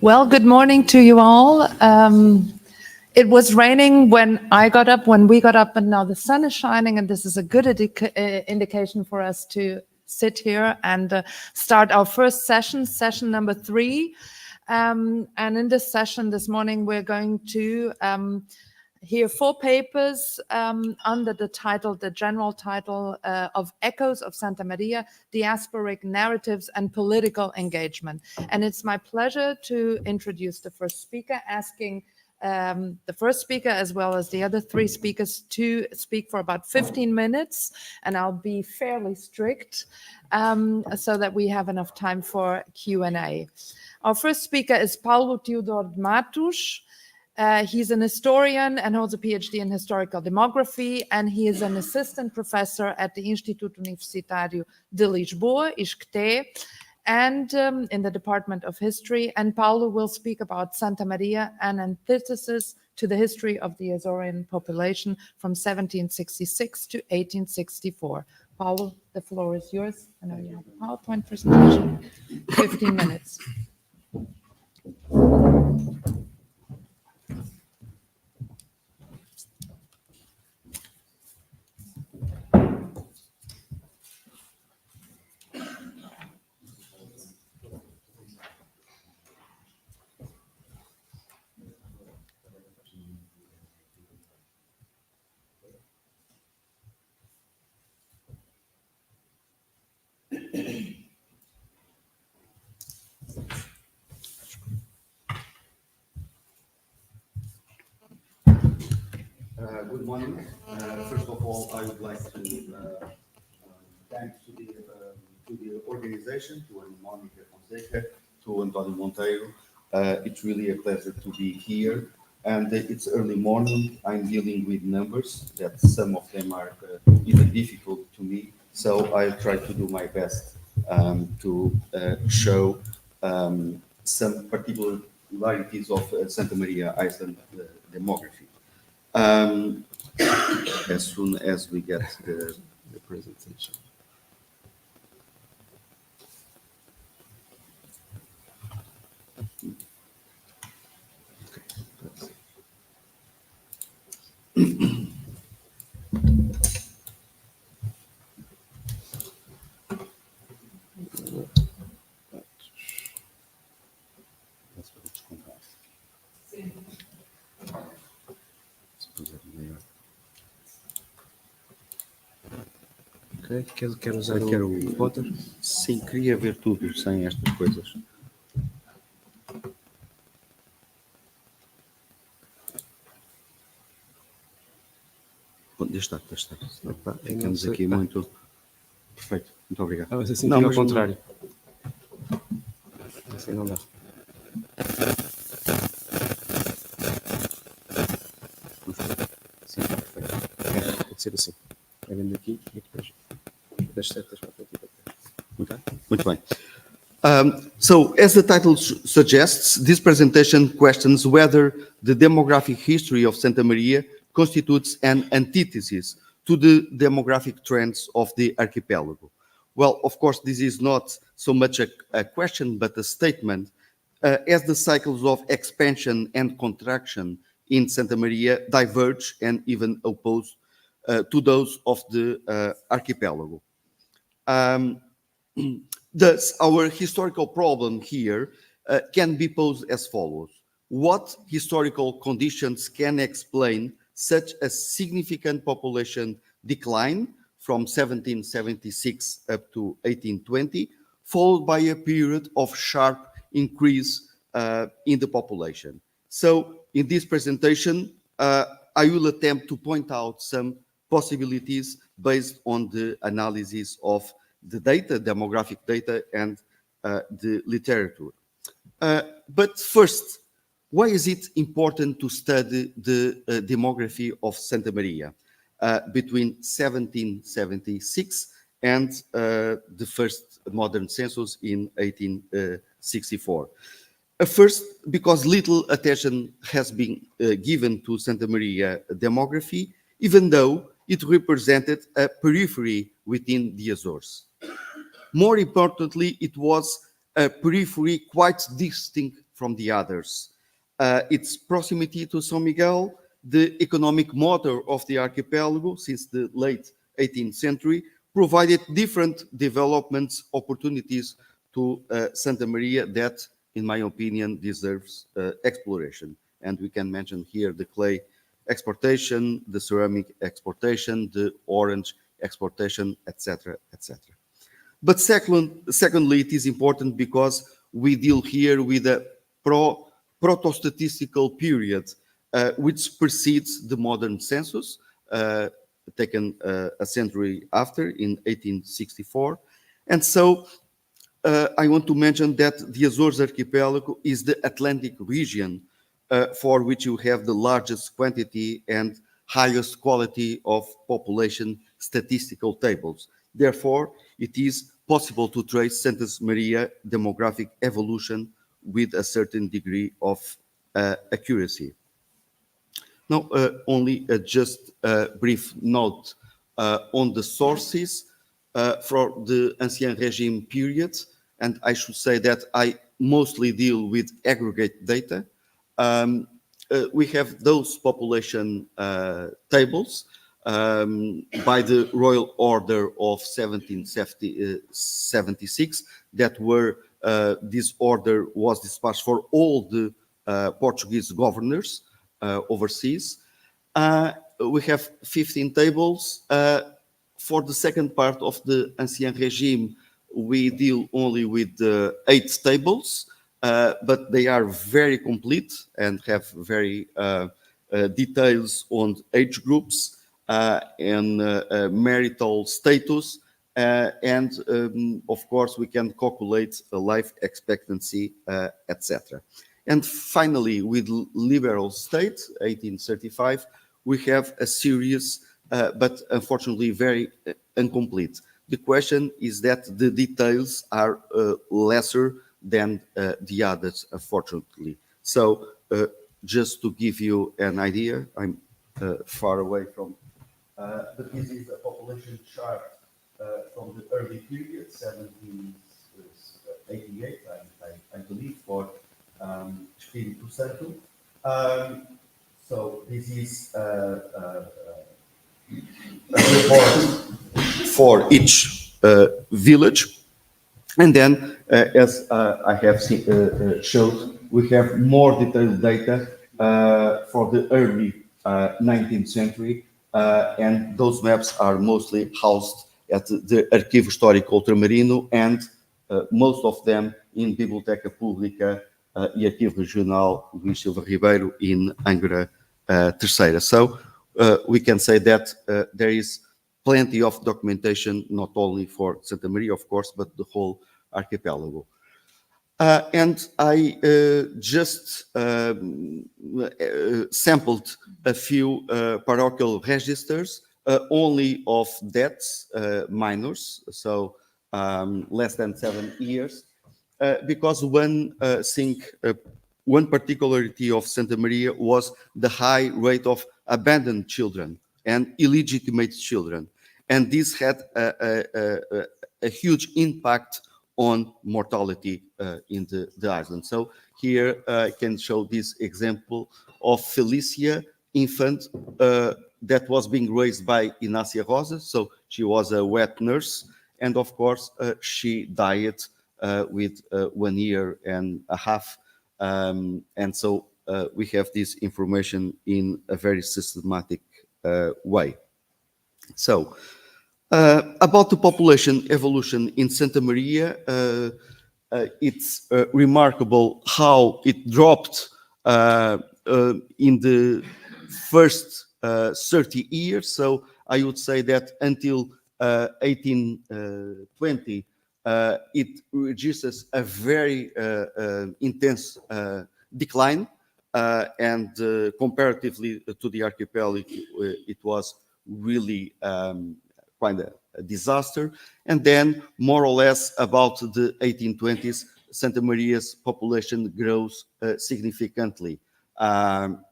Well, good morning to you all. It was raining when we got up, and now the sun is shining, and this is a good indication for us to sit here and start our first session number 3. And in this session this morning, we're going to hear 4 papers under the general title of Echoes of Santa Maria, Diasporic Narratives and Political Engagement. And it's my pleasure to introduce the first speaker, asking the first speaker as well as the other 3 speakers to speak for about 15 minutes, and I'll be fairly strict so that we have enough time for Q&A. Our first speaker is Paulo Teodoro de Matos. He's an historian and holds a PhD in historical demography, and he is an assistant professor at the Instituto Universitário de Lisboa, ISCTE, and in the Department of History. And Paulo will speak about Santa Maria, an antithesis to the history of the Azorean population from 1766 to 1864. Paulo, the floor is yours. I know you have a PowerPoint presentation. 15 minutes. Good morning. First of all, I would like to thanks to the organization, to Monica Fonseca, to Antonio Monteiro. It's really a pleasure to be here. And it's early morning. I'm dealing with numbers that some of them are even difficult to me. So I'll try to do my best to show some particularities of Santa Maria Iceland demography. As soon as we get the presentation. Quer usar o Potter? Sim, queria ver tudo sem estas coisas. Bom, deixa estar. Temos aqui muito... Perfeito, muito obrigado. Mas assim fica ao contrário. Assim não dá. Sim, perfeito. Pode ser assim. Vai vendo aqui e depois das setas para frente e para trás. Muito bem. So, as the title suggests, this presentation questions whether the demographic history of Santa Maria constitutes an antithesis to the demographic trends of the archipelago. Well, of course, this is not so much a question, but a statement, as the cycles of expansion and contraction in Santa Maria diverge and even oppose to those of the archipelago. Thus, our historical problem here can be posed as follows. What historical conditions can explain such a significant population decline from 1776 up to 1820, followed by a period of sharp increase in the population? So, in this presentation, I will attempt to point out some possibilities based on the analysis of the data, demographic data, and the literature. But first, why is it important to study the demography of Santa Maria between 1776 and the first modern census in 1864? First, because little attention has been given to Santa Maria demography, even though it represented a periphery within the Azores. More importantly, it was a periphery quite distinct from the others. Its proximity to São Miguel, the economic motor of the archipelago since the late 18th century, provided different development opportunities to Santa Maria that, in my opinion, deserves exploration. And we can mention here the clay exportation, the ceramic exportation, the orange exportation, etc., etc. But secondly, it is important because we deal here with a proto-statistical period which precedes the modern census, taken a century after, in 1864. And so I want to mention that the Azores archipelago is the Atlantic region for which you have the largest quantity and highest quality of population statistical tables. Therefore, it is possible to trace Santa Maria demographic evolution with a certain degree of accuracy. Now, only just a brief note on the sources for the Ancien Regime period, and I should say that I mostly deal with aggregate data. We have those population tables by the Royal Order of 1776 that were, this order was dispatched for all the Portuguese governors overseas. We have 15 tables. For the second part of the Ancien Regime, we deal only with 8 tables, but they are very complete and have very details on age groups and marital status, and of course we can calculate a life expectancy, etc. And finally, with liberal state, 1835, we have a series, but unfortunately very incomplete. The question is that the details are lesser than the others, unfortunately. So just to give you an idea, I'm far away from, but this is a population chart from the early period, 1788, I believe, for Espírito Santo. So this is a report for each village. And then, as I have showed, we have more detailed data for the early 19th century, and those maps are mostly housed at the Arquivo Histórico Ultramarino, and most of them in Biblioteca Pública e Arquivo Regional Luís Silva Ribeiro in Angra Terceira. So we can say that there is plenty of documentation, not only for Santa Maria, of course, but the whole archipelago. And I just sampled a few parochial registers, only of deaths, minors, so less than 7 years, because one particularity of Santa Maria was the high rate of abandoned children and illegitimate children. And this had a huge impact on mortality in the island. So here I can show this example of Felicia, infant, that was being raised by Inácia Rosa. So she was a wet nurse. And of course, she died with 1 year and a half. And so we have this information in a very systematic way. So, about the population evolution in Santa Maria, it's remarkable how it dropped in the first 30 years. So I would say that until 1820, it registers a very intense decline, and comparatively to the archipelago, it was really quite a disaster. And then more or less about the 1820s, Santa Maria's population grows significantly.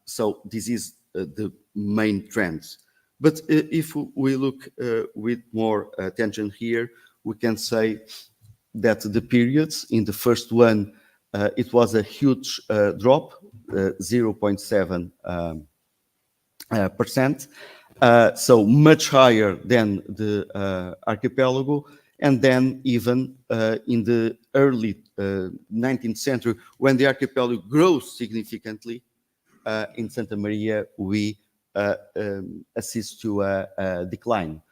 So this is the main trend. But if we look with more attention here, we can say that the periods in the first one it was a huge drop, 0.7%. So much higher than the archipelago, and then even in the early 19th century, when the archipelago grows significantly, in Santa Maria, we assist to a decline.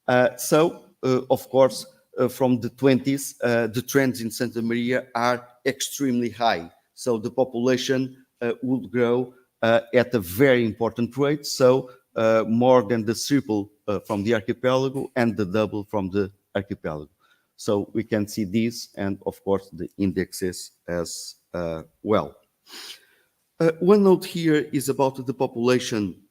Of course, from the 20s, the trends in Santa Maria are extremely high. So the population would grow at a very important rate. So more than the triple from the archipelago and the double from the archipelago. So we can see these, and of course the indexes as well. One note here is about the population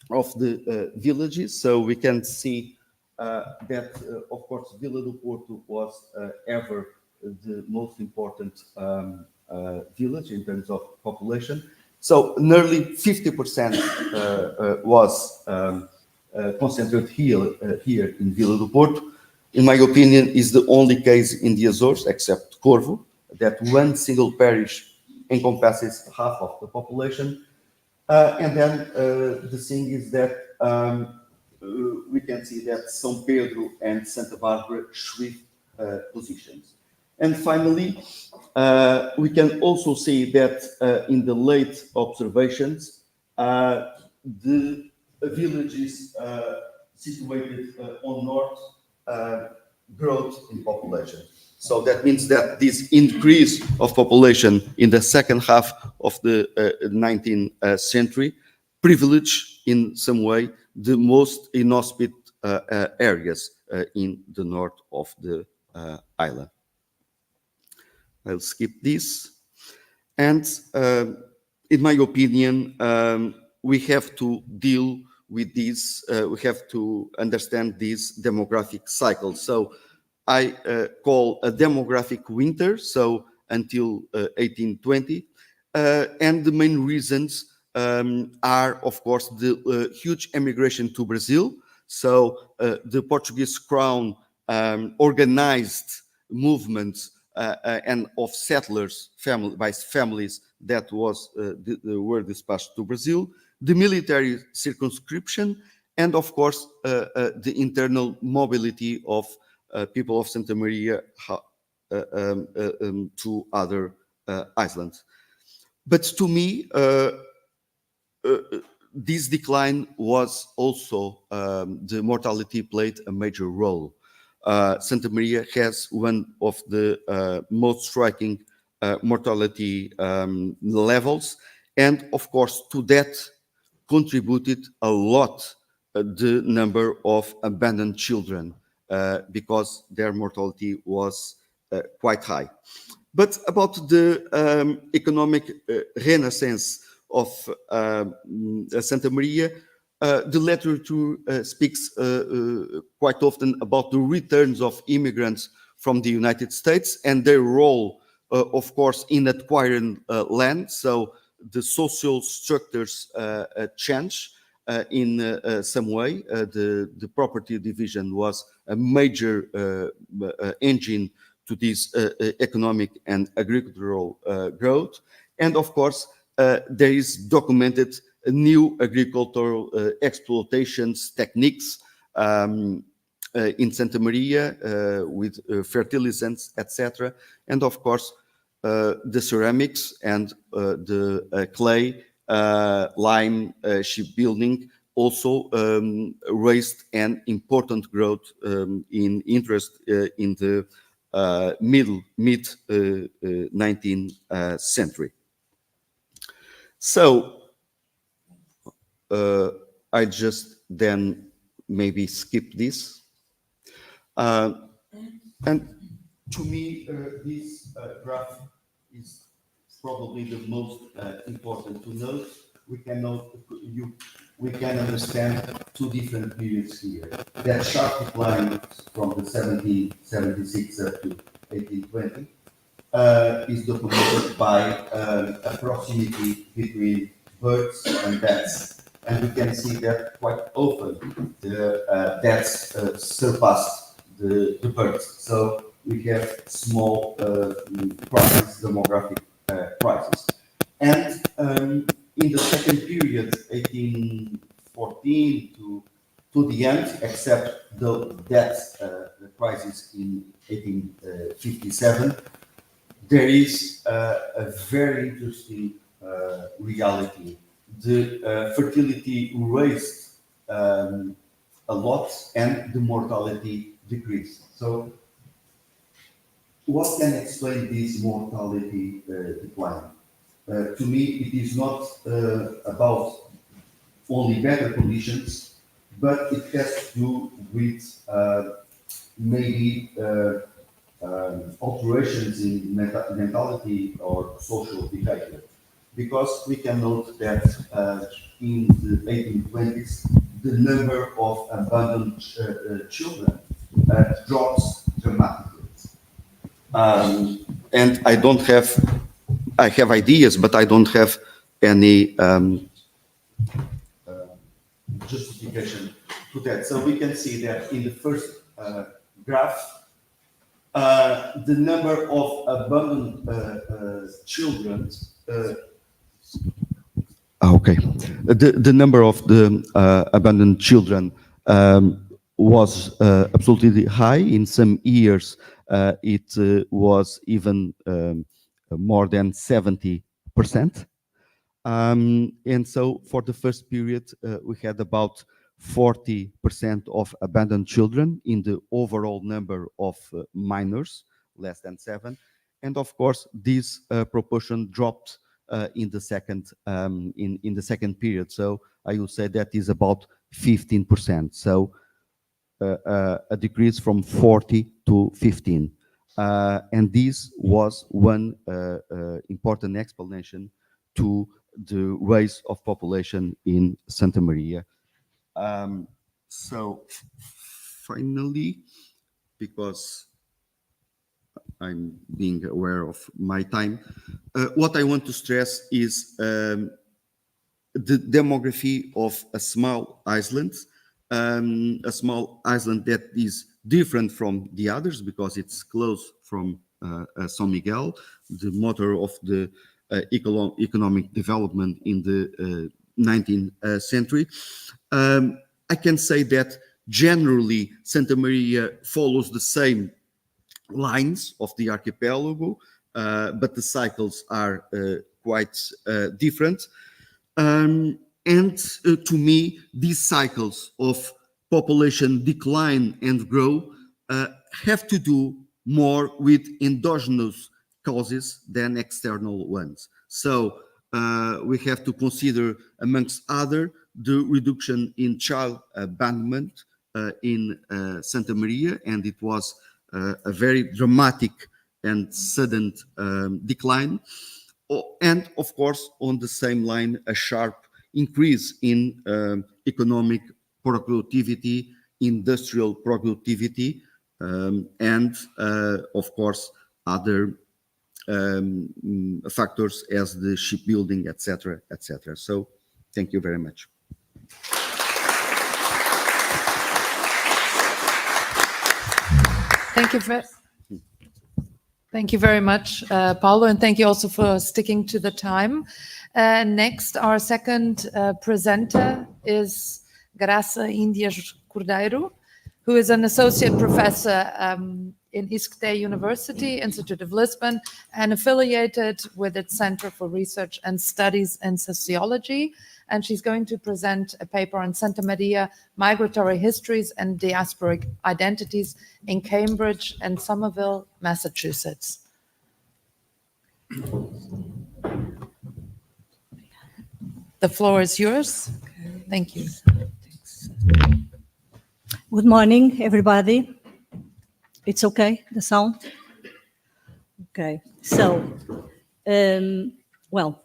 of the villages. So we can see that, of course, Vila do Porto was ever the most important village in terms of population. So nearly 50% was concentrated here in Vila do Porto. In my opinion, is the only case in the Azores, except Corvo, that one single parish encompasses half of the population. And then the thing is that we can see that São Pedro and Santa Bárbara shift positions. And finally, we can also see that in the late observations, the villages situated on north growth in population. So that means that this increase of population in the second half of the 19th century privilege in some way the most inhospitable areas in the north of the island. I'll skip this. And in my opinion, we have to deal with this, we have to understand this demographic cycle. So I call a demographic winter, so until 1820. And the main reasons are, of course, the huge emigration to Brazil. So the Portuguese crown organized movements and of settlers, families that were dispatched to Brazil, the military circumscription, and of course the internal mobility of people of Santa Maria to other islands. But to me, this decline was also, the mortality played a major role. Santa Maria has one of the most striking mortality levels, and of course to that contributed a lot the number of abandoned children, because their mortality was quite high. But about the economic renaissance of Santa Maria, the literature speaks quite often about the returns of immigrants from the United States and their role, of course, in acquiring land. So the social structures change in some way. The property division was a major engine to this economic and agricultural growth. And of course, there is documented new agricultural exploitations techniques in Santa Maria with fertilizants, etc. And of course, the ceramics and the clay, lime shipbuilding also raised an important growth in interest in the mid 19th century. So I just then maybe skip this. And to me, this graph is probably the most important to note. We can understand two different periods here. That sharp decline from the 1776 up to 1820 is documented by a proximity between births and deaths. And we can see that quite often the deaths surpassed the births. So we have small crisis, demographic crisis. And in the second period, 1814 to the end, except the debt crisis in 1857, there is a very interesting reality. The fertility raised a lot and the mortality decreased. So what can explain this mortality decline? To me, it is not about only better conditions, but it has to do with maybe alterations in mentality or social behavior. Because we can note that in the 1820s, the number of abandoned children drops dramatically. And I have ideas, but I don't have any justification to that. So we can see that in the first graph, the number of abandoned children. Okay, the number of the abandoned children was absolutely high. In some years, it was even more than 70%. And so for the first period, we had about 40% of abandoned children in the overall number of minors, less than 7. And of course, this proportion dropped in the second period. So I would say that is about 15%. So a decrease from 40 to 15. And this was one important explanation to the rise of population in Santa Maria. So finally, because I'm being aware of my time, what I want to stress is the demography of a small island that is different from the others because it's close from São Miguel, the motor of the economic development in the 19th century. I can say that generally Santa Maria follows the same lines of the archipelago, but the cycles are quite different. And to me, these cycles of population decline and grow have to do more with endogenous causes than external ones. So we have to consider, amongst other, the reduction in child abandonment in Santa Maria, and it was a very dramatic and sudden decline. And of course, on the same line, a sharp increase in economic productivity, industrial productivity, and of course, other factors as the shipbuilding, etc., etc. So, thank you very much. Thank you very much, Paulo, and thank you also for sticking to the time. Next, our second presenter is Graça Índias Cordeiro, who is an associate professor in ISCTE University, Institute of Lisbon, and affiliated with its Center for Research and Studies in Sociology. And she's going to present a paper on Santa Maria, Migratory Histories and Diasporic Identities in Cambridge and Somerville, Massachusetts. The floor is yours. Thank you. Good morning, everybody. It's okay, the sound? Okay, so, well,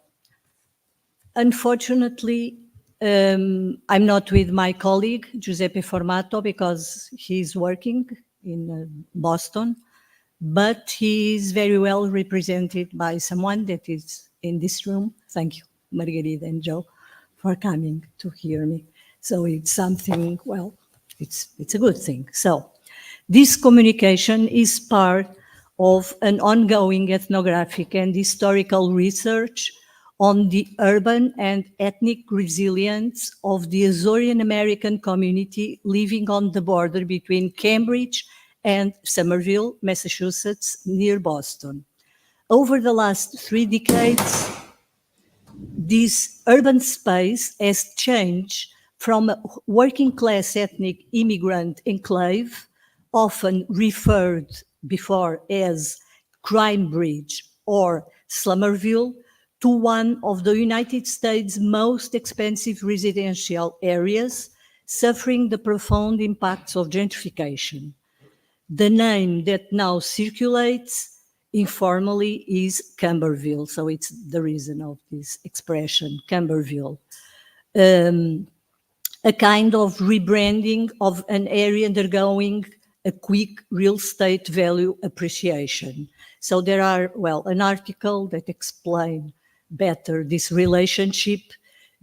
unfortunately, I'm not with my colleague, Giuseppe Formato, because he's working in Boston, but he is very well represented by someone that is in this room. Thank you, Margarida and Joe, for coming to hear me. So it's something, well, it's a good thing. So This communication is part of an ongoing ethnographic and historical research on the urban and ethnic resilience of the Azorean American community living on the border between Cambridge and Somerville, Massachusetts, near Boston. Over the last 3 decades, this urban space has changed from a working-class ethnic immigrant enclave, often referred before as Crime Bridge or Slummerville, to one of the United States' most expensive residential areas, suffering the profound impacts of gentrification. The name that now circulates informally is Camberville, so it's the reason of this expression, Camberville. A kind of rebranding of an area undergoing a quick real estate value appreciation. So there are, well, an article that explains better this relationship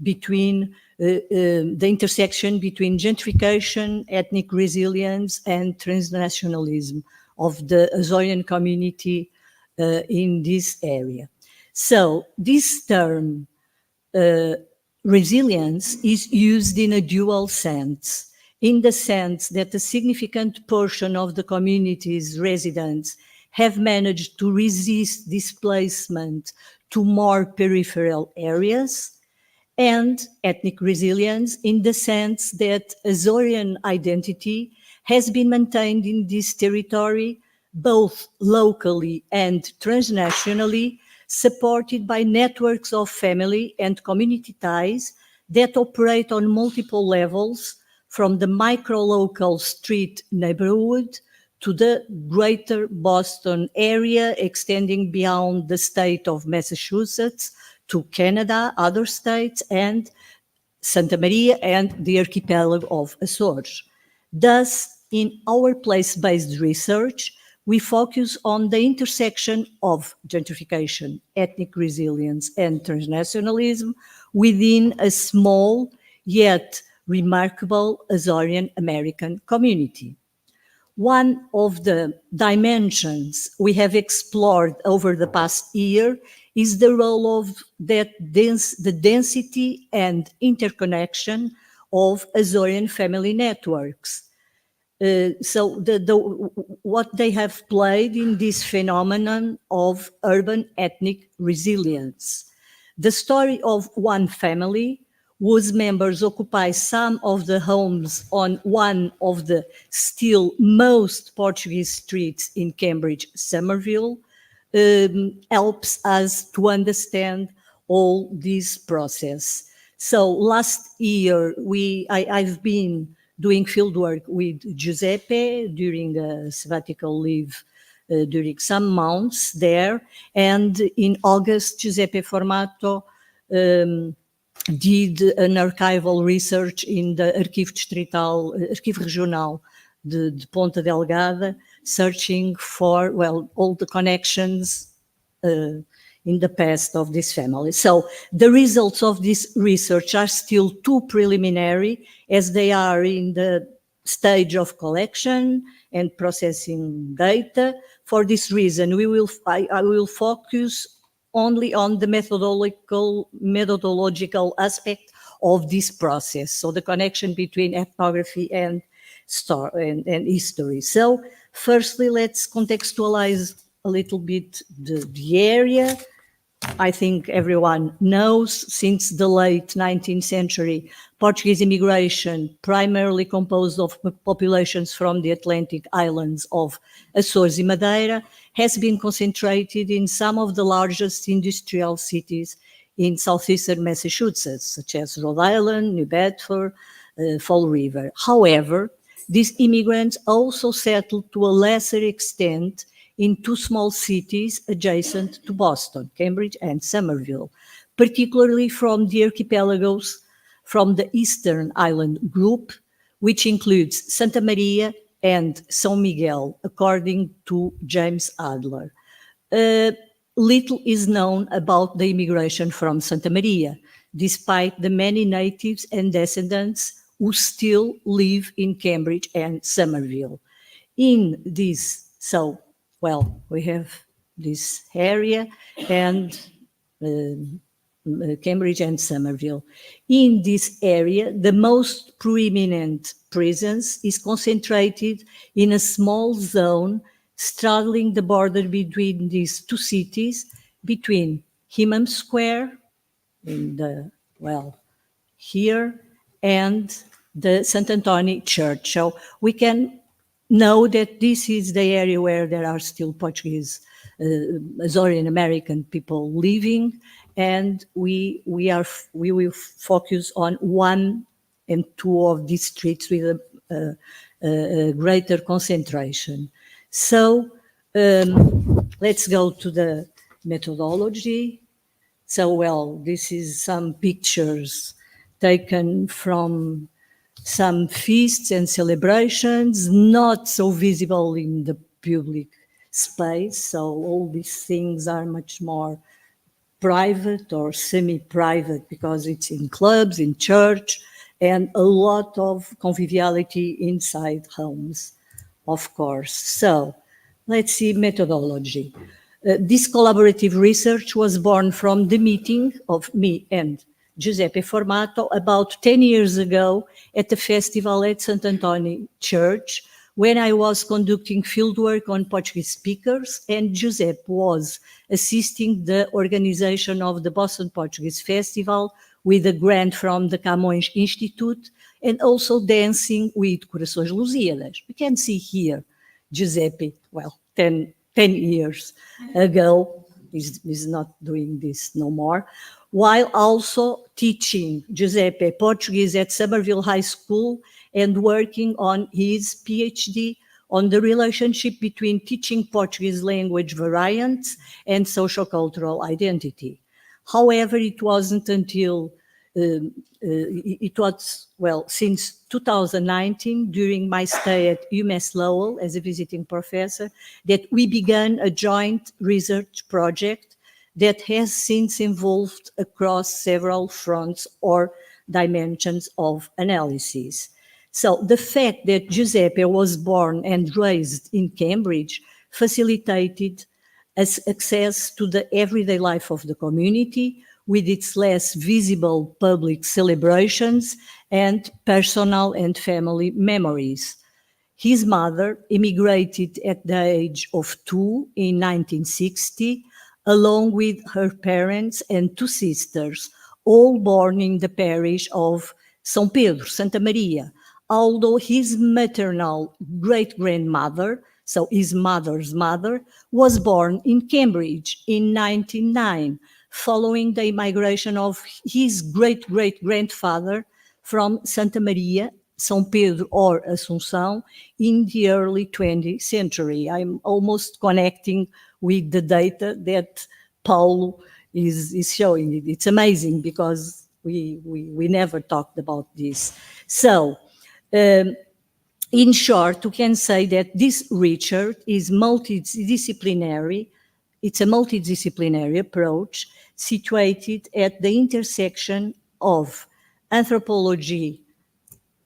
between the intersection between gentrification, ethnic resilience, and transnationalism of the Azorean community in this area. So this term, resilience, is used in a dual sense, in the sense that a significant portion of the community's residents have managed to resist displacement to more peripheral areas, and ethnic resilience in the sense that Azorean identity has been maintained in this territory, both locally and transnationally, supported by networks of family and community ties that operate on multiple levels, from the micro-local street neighborhood to the greater Boston area, extending beyond the state of Massachusetts to Canada, other states, and Santa Maria and the archipelago of Azores. Thus, in our place-based research, we focus on the intersection of gentrification, ethnic resilience, and transnationalism within a small yet remarkable Azorean American community. One of the dimensions we have explored over the past year is the role of the density and interconnection of Azorean family networks. So what they have played in this phenomenon of urban ethnic resilience. The story of one family whose members occupy some of the homes on one of the still most Portuguese streets in Cambridge, Somerville, helps us to understand all this process. So last year, I've been doing fieldwork with Giuseppe during a sabbatical leave during some months there. And in August, Giuseppe Formato did an archival research in the Arquivo Regional de Ponta Delgada, searching for, well, all the connections in the past of this family. So the results of this research are still too preliminary, as they are in the stage of collection and processing data. For this reason, I will focus only on the methodological aspect of this process, so the connection between ethnography and history. So firstly, let's contextualize a little bit the area. I think everyone knows, since the late 19th century, Portuguese immigration, primarily composed of populations from the Atlantic islands of Azores and Madeira, has been concentrated in some of the largest industrial cities in southeastern Massachusetts, such as Rhode Island, New Bedford, Fall River. However, these immigrants also settled to a lesser extent in 2 small cities adjacent to Boston, Cambridge and Somerville, particularly from the archipelagos from the Eastern Island Group, which includes Santa Maria and São Miguel, according to James Adler. Little is known about the immigration from Santa Maria, despite the many natives and descendants who still live in Cambridge and Somerville. in this, so, well, we have this area and Cambridge and Somerville. In this area, the most preeminent presence is concentrated in a small zone straddling the border between these two cities, between Himam Square, in the, well, here, and the St. Anthony Church. So we can know that this is the area where there are still Portuguese, Azorean American people living, and we will focus on one and two of these streets with a greater concentration. So let's go to the methodology. So, well, this is some pictures taken from some feasts and celebrations, not so visible in the public space. So all these things are much more private or semi-private because it's in clubs, in church, and a lot of conviviality inside homes, of course. So let's see methodology. This collaborative research was born from the meeting of me and Giuseppe Formato about 10 years ago at the festival at St. Anthony Church, when I was conducting fieldwork on Portuguese speakers, and Giuseppe was assisting the organization of the Boston Portuguese Festival with a grant from the Camões Institute, and also dancing with Corações Lusíadas. We can see here Giuseppe, well, 10 years ago, is not doing this no more, while also teaching Giuseppe Portuguese at Somerville High School and working on his PhD on the relationship between teaching Portuguese language variants and sociocultural identity. However, it wasn't until, since 2019, during my stay at UMass Lowell as a visiting professor, that we began a joint research project that has since evolved across several fronts or dimensions of analysis. So the fact that Giuseppe was born and raised in Cambridge facilitated access to the everyday life of the community with its less visible public celebrations and personal and family memories. His mother immigrated at the age of 2 in 1960, along with her parents and 2 sisters, all born in the parish of São Pedro, Santa Maria, although his maternal great-grandmother, so his mother's mother, was born in Cambridge in 1909, following the immigration of his great-great-grandfather from Santa Maria, São Pedro or Assunção in the early 20th century. I'm almost connecting with the data that Paulo is showing. It's amazing because we never talked about this. So, in short, we can say that this research is multidisciplinary. It's a multidisciplinary approach situated at the intersection of anthropology,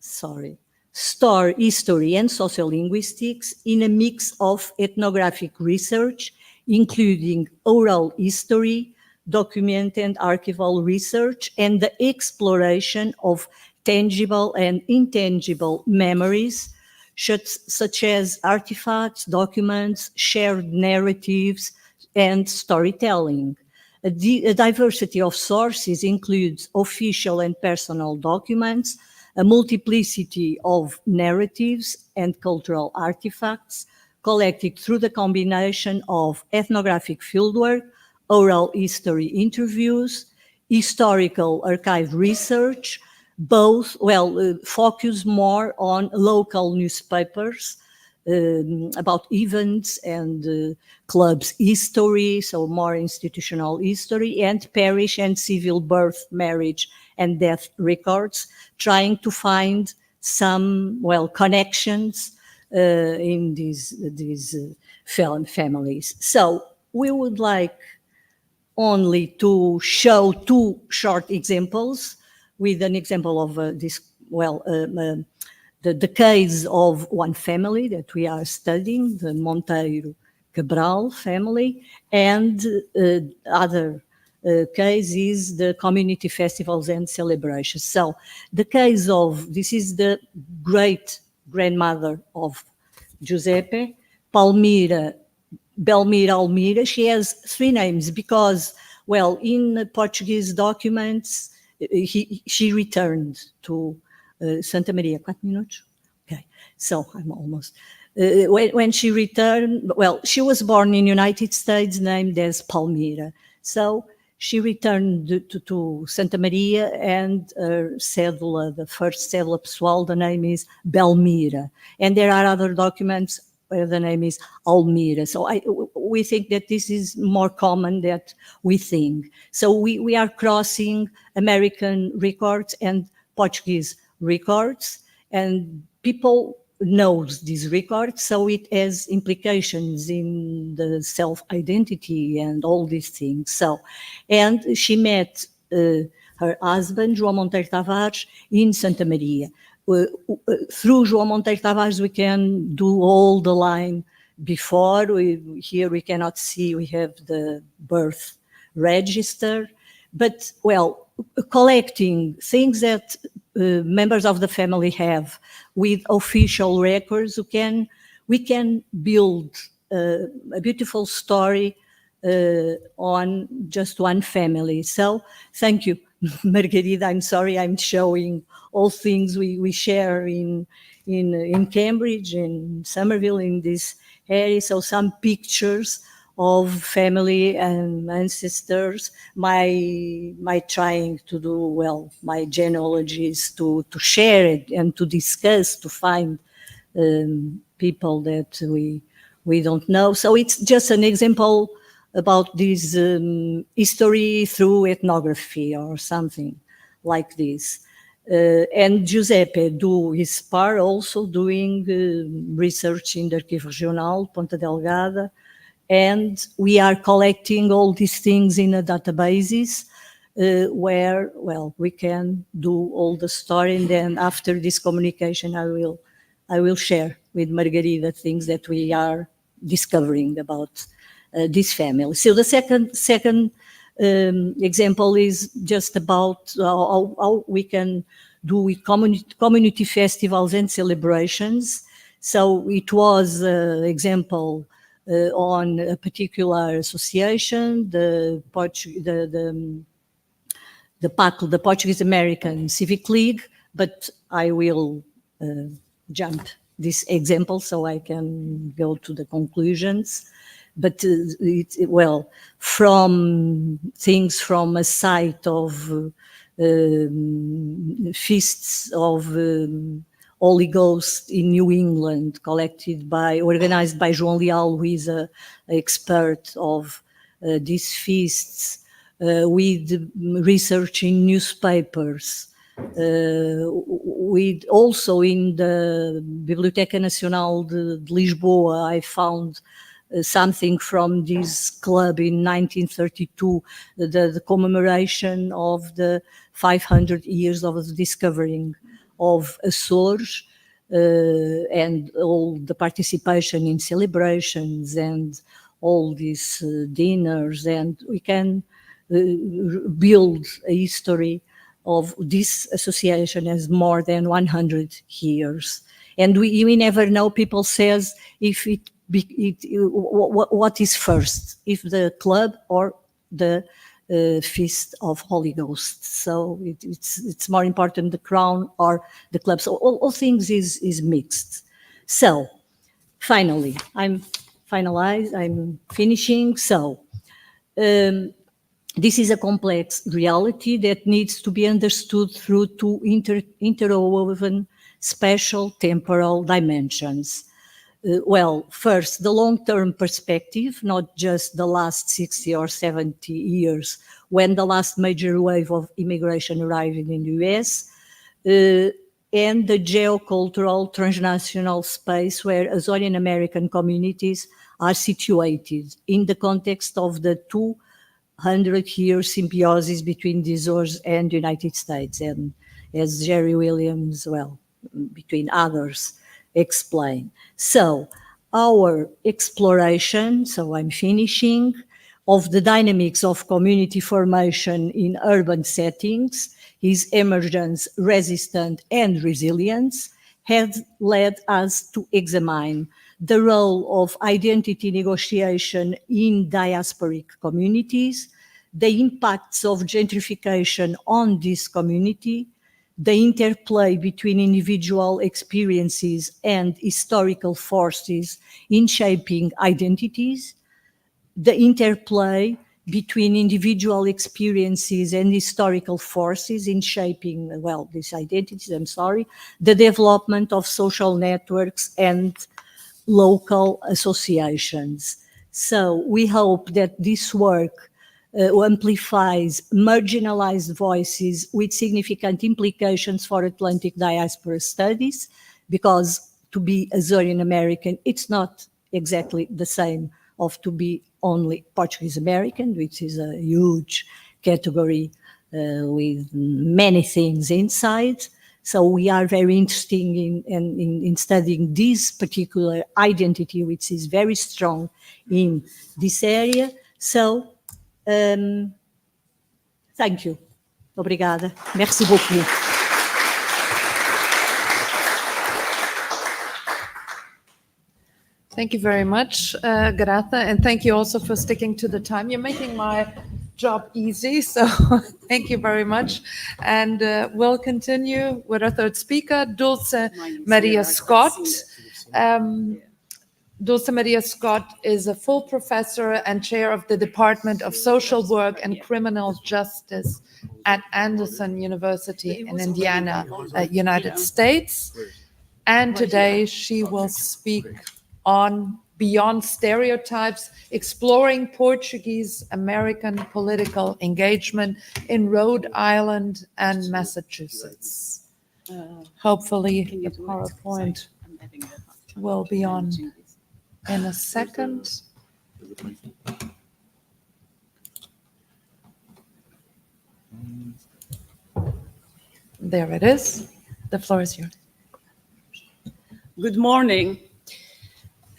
history and sociolinguistics in a mix of ethnographic research, including oral history, document and archival research, and the exploration of tangible and intangible memories, such as artifacts, documents, shared narratives, and storytelling. A diversity of sources includes official and personal documents, a multiplicity of narratives and cultural artifacts collected through the combination of ethnographic fieldwork, oral history interviews, historical archive research, both, focus more on local newspapers about events and clubs history, so more institutional history, and parish and civil birth, marriage, and death records, trying to find some, connections in these families. So we would like only to show 2 short examples with an example of this, the case of one family that we are studying, the Monteiro Cabral family, and other case is the community festivals and celebrations. So the case of, this is the great grandmother of Giuseppe, Belmira Almeida. She has three names because, well, in Portuguese documents, she returned to Santa Maria. 4 minutes? Okay, so I'm almost. When she returned, well, she was born in United States, named as Palmira. So she returned to Santa Maria, and cédula, the first cédula pessoal, the name is Belmira. And there are other documents where the name is Almira. So we think that this is more common than we think. So we are crossing American records and Portuguese records, and people knows these records, so it has implications in the self-identity and all these things. So, and she met her husband, João Monteiro Tavares, in Santa Maria. Through João Monteiro Tavares, we can do all the line before. Here we cannot see, we have the birth register, but, well, collecting things that members of the family have with official records, we can build a beautiful story on just one family. So thank you, Margarida. I'm sorry I'm showing all things we share in Cambridge, in Somerville, in this area. So some pictures of family and ancestors, my trying to do, well, my genealogies to share it and to discuss, to find people that we don't know. So it's just an example about this history through ethnography or something like this. And Giuseppe do his part also doing research in the Arquivo Regional, Ponta Delgada, and we are collecting all these things in a databases where, well, we can do all the story, and then after this communication, I will share with Margarida things that we are discovering about this family. So the second example is just about how we can do with community festivals and celebrations. So it was an example on a particular association, the PAC, the Portuguese American Civic League, but I will jump this example so I can go to the conclusions. But well, from things from a site of feasts of Holy Ghost in New England, organized by João Leal, who is an expert of these feasts, with research in newspapers, with also in the Biblioteca Nacional de Lisboa, I found something from this club in 1932, the commemoration of the 500 years of the discovering of Azores, and all the participation in celebrations and all these dinners, and we can build a history of this association as more than 100 years. And we never know, people says, if what is first, if the club or the Feast of Holy Ghost. So it's more important the crown or the club. So all things is mixed. So finally, I'm finishing. So this is a complex reality that needs to be understood through two interwoven spatial temporal dimensions. Well, first, the long-term perspective, not just the last 60 or 70 years when the last major wave of immigration arrived in the US, and the geocultural transnational space where Azorean American communities are situated in the context of the 200-year symbiosis between the Azores and the United States. And as Jerry Williams, well, between others, explain. So our exploration, so I'm finishing, of the dynamics of community formation in urban settings, his emergence, resistance, and resilience, had led us to examine the role of identity negotiation in diasporic communities, the impacts of gentrification on this community, the interplay between individual experiences and historical forces in shaping identities, the interplay between individual experiences and historical forces in shaping, well, these identities, the development of social networks and local associations. So we hope that this work amplifies marginalized voices with significant implications for Atlantic diaspora studies, because to be Azorean American, it's not exactly the same of to be only Portuguese American, which is a huge category with many things inside. So we are very interested in studying this particular identity, which is very strong in this area. So, thank you. Obrigada. Merci beaucoup. Thank you very much, Graça, and thank you also for sticking to the time. You're making my job easy, so thank you very much. And we'll continue with our third speaker, Dulce Maria Scott. Dulce Maria Scott is a full professor and chair of the Department of Social Work and Criminal Justice at Anderson University in Indiana, United States. And today she will speak on Beyond Stereotypes, exploring Portuguese American political engagement in Rhode Island and Massachusetts. Hopefully the PowerPoint will be on in a second. There it is. The floor is yours. Good morning.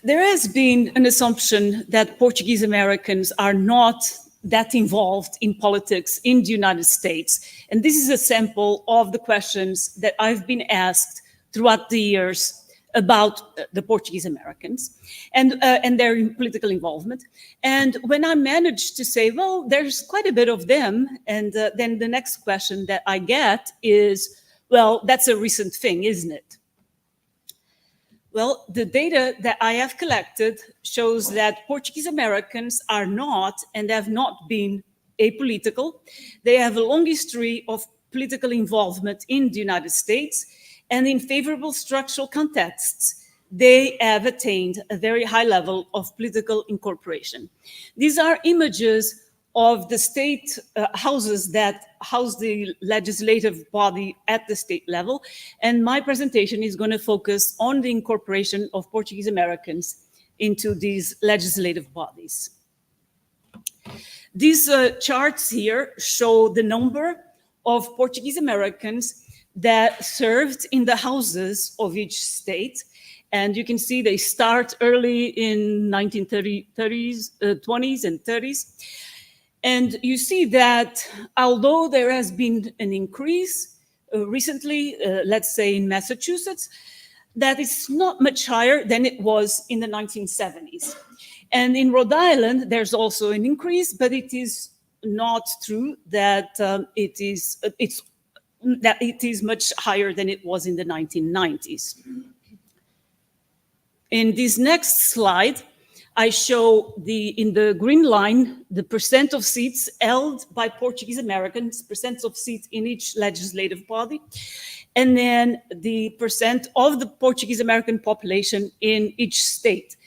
There has been an assumption that Portuguese Americans are not that involved in politics in the United States. And this is a sample of the questions that I've been asked throughout the years about the Portuguese Americans and their political involvement. And when I managed to say, well, there's quite a bit of them, and then the next question that I get is, well, that's a recent thing, isn't it? Well, the data that I have collected shows that Portuguese Americans are not and have not been apolitical. They have a long history of political involvement in the United States, and in favorable structural contexts, they have attained a very high level of political incorporation. These are images of the state houses that house the legislative body at the state level. And my presentation is going to focus on the incorporation of Portuguese Americans into these legislative bodies. These charts here show the number of Portuguese Americans that served in the houses of each state. And you can see they start early in 1930s, 20s and 30s. And you see that although there has been an increase recently, let's say in Massachusetts, that is not much higher than it was in the 1970s. And in Rhode Island, there's also an increase, but it is not true that it is much higher than it was in the 1990s. In this next slide, I show in the green line, the percent of seats held by Portuguese Americans, percent of seats in each legislative body, and then the percent of the Portuguese American population in each state.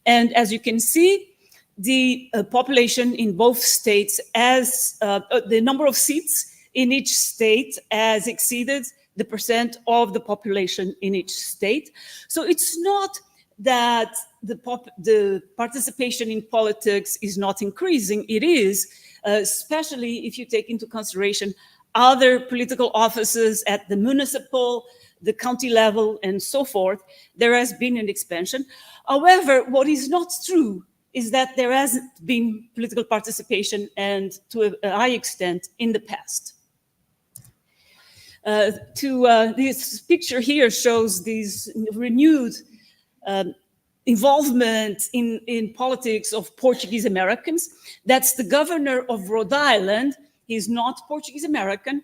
And as you can see, the population in both states the number of seats in each state has exceeded the percent of the population in each state. So it's not that the participation in politics is not increasing. It is, especially if you take into consideration other political offices at the municipal, the county level, and so forth, there has been an expansion. However, what is not true is that there hasn't been political participation, and to a high extent, in the past. This picture here shows these renewed involvement in politics of Portuguese Americans. That's the governor of Rhode Island. He's not Portuguese American.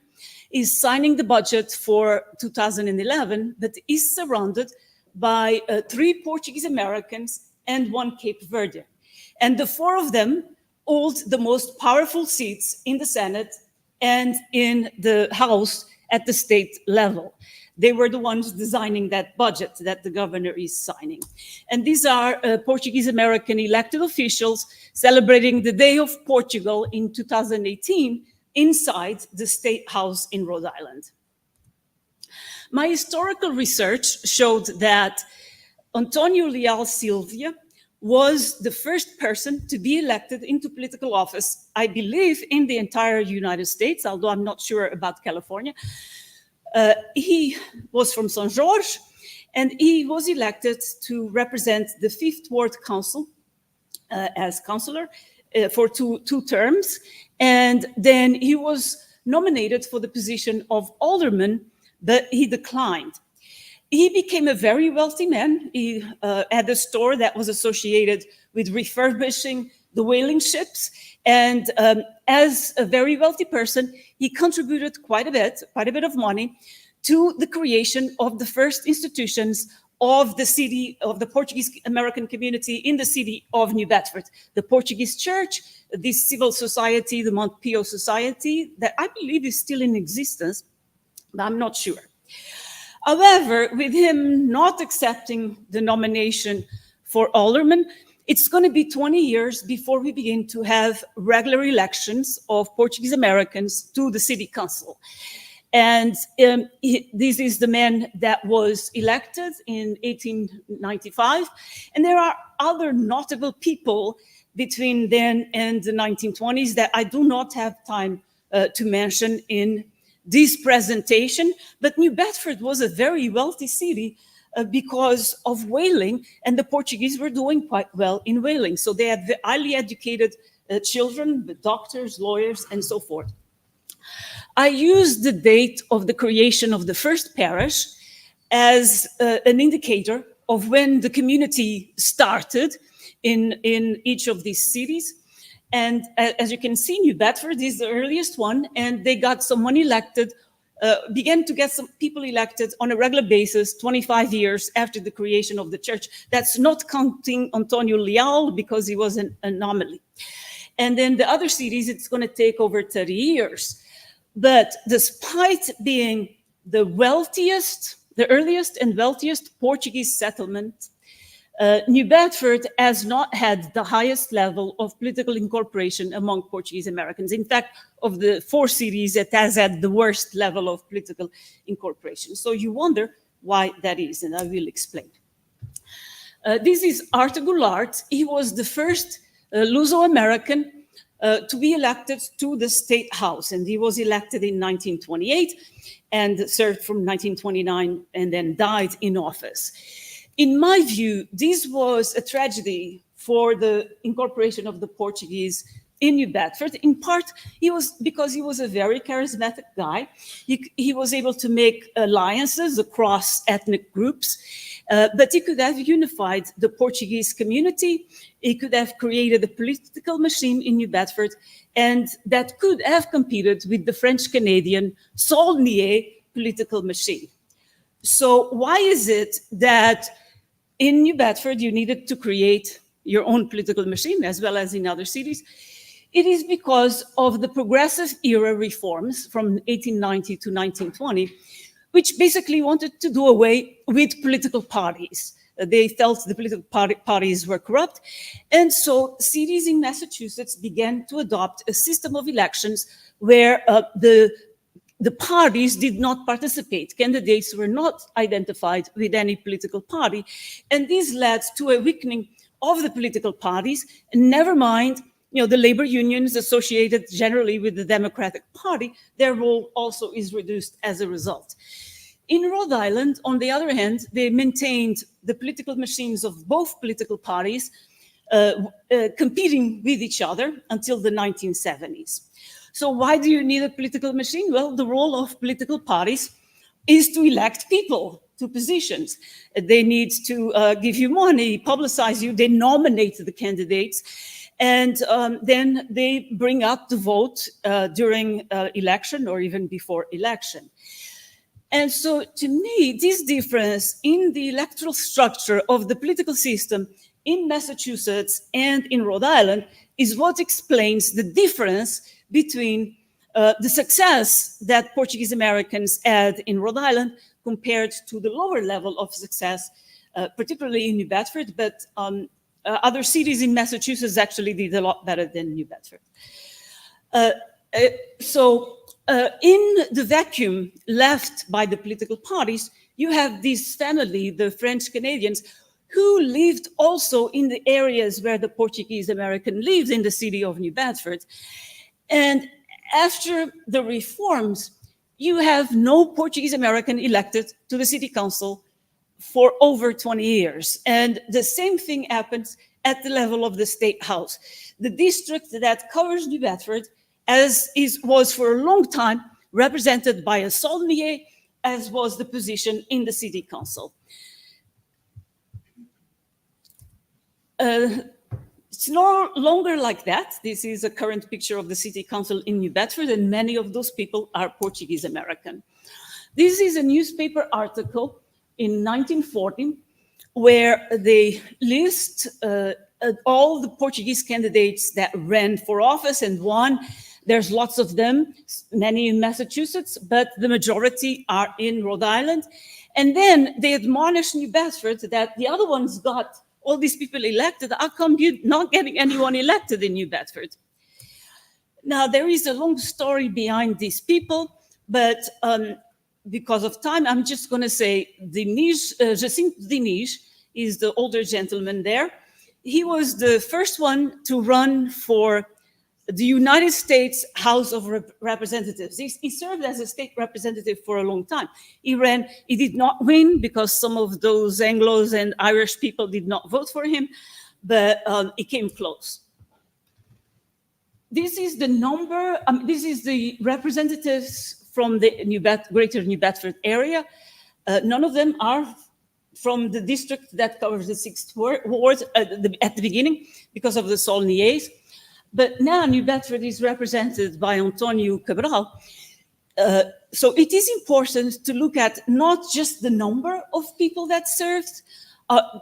He's signing the budget for 2011, but is surrounded by 3 Portuguese Americans and 1 Cape Verdean. And the 4 of them hold the most powerful seats in the Senate and in the House at the state level. They were the ones designing that budget that the governor is signing. And these are Portuguese American elected officials celebrating the Day of Portugal in 2018 inside the State House in Rhode Island. My historical research showed that Antonio Leal Silva was the first person to be elected into political office, I believe, in the entire United States, although I'm not sure about California. He was from São Jorge, and he was elected to represent the 5th Ward Council as councillor for two terms. And then he was nominated for the position of alderman, but he declined. He became a very wealthy man. He had a store that was associated with refurbishing the whaling ships. And as a very wealthy person, he contributed quite a bit of money to the creation of the first institutions of the city, of the Portuguese American community in the city of New Bedford. The Portuguese Church, the civil society, the Mount Pio Society, that I believe is still in existence, but I'm not sure. However, with him not accepting the nomination for alderman, it's going to be 20 years before we begin to have regular elections of Portuguese Americans to the city council. And this is the man that was elected in 1895. And there are other notable people between then and the 1920s that I do not have time to mention in this presentation. But New Bedford was a very wealthy city because of whaling, and the Portuguese were doing quite well in whaling. So they had highly educated children, doctors, lawyers, and so forth. I used the date of the creation of the first parish as an indicator of when the community started in each of these cities. And as you can see, New Bedford is the earliest one, and they got someone elected, began to get some people elected on a regular basis 25 years after the creation of the church. That's not counting Antonio Leal, because he was an anomaly. And then the other cities, it's going to take over 30 years. But despite being the wealthiest, the earliest and wealthiest Portuguese settlement, New Bedford has not had the highest level of political incorporation among Portuguese Americans. In fact, of the 4 cities, it has had the worst level of political incorporation. So you wonder why that is, and I will explain. This is Arthur Goulart. He was the first Luso-American to be elected to the State House, and he was elected in 1928 and served from 1929 and then died in office. In my view, this was a tragedy for the incorporation of the Portuguese in New Bedford. In part, because he was a very charismatic guy. He was able to make alliances across ethnic groups, but he could have unified the Portuguese community. He could have created a political machine in New Bedford, and that could have competed with the French-Canadian Saulnier political machine. So why is it that in New Bedford you needed to create your own political machine, as well as in other cities? It is because of the progressive era reforms from 1890 to 1920, which basically wanted to do away with political parties. They felt the political parties were corrupt. And so cities in Massachusetts began to adopt a system of elections where the parties did not participate. Candidates were not identified with any political party. And this led to a weakening of the political parties, and never mind, the labor unions associated generally with the Democratic Party, their role also is reduced as a result. In Rhode Island, on the other hand, they maintained the political machines of both political parties competing with each other until the 1970s. So why do you need a political machine? Well, the role of political parties is to elect people to positions. They need to give you money, publicize you, they nominate the candidates, and then they bring out the vote during election or even before election. And so to me, this difference in the electoral structure of the political system in Massachusetts and in Rhode Island is what explains the difference between the success that Portuguese Americans had in Rhode Island compared to the lower level of success, particularly in New Bedford, but other cities in Massachusetts actually did a lot better than New Bedford. In the vacuum left by the political parties, you have this family, the French Canadians, who lived also in the areas where the Portuguese American lived in the city of New Bedford. And after the reforms, you have no Portuguese American elected to the city council for over 20 years. And the same thing happens at the level of the state house. The district that covers New Bedford was for a long time represented by a Saulnier, as was the position in the city council. It's no longer like that. This is a current picture of the city council in New Bedford, and many of those people are Portuguese American. This is a newspaper article in 1940 where they list all the Portuguese candidates that ran for office and won. There's lots of them, many in Massachusetts, but the majority are in Rhode Island. And then they admonish New Bedford that the other ones got all these people elected. How come you're not getting anyone elected in New Bedford? Now, there is a long story behind these people, but because of time, I'm just going to say Diniz, Diniz is the older gentleman there. He was the first one to run for the United States House of Representatives. He served as a state representative for a long time. He did not win because some of those Anglos and Irish people did not vote for him, but he came close. This is the number, this is the representatives from the greater New Bedford area. None of them are from the district that covers the 6th ward at the beginning because of the Saulniers. But now New Bedford is represented by Antonio Cabral. So it is important to look at not just the number of people that served,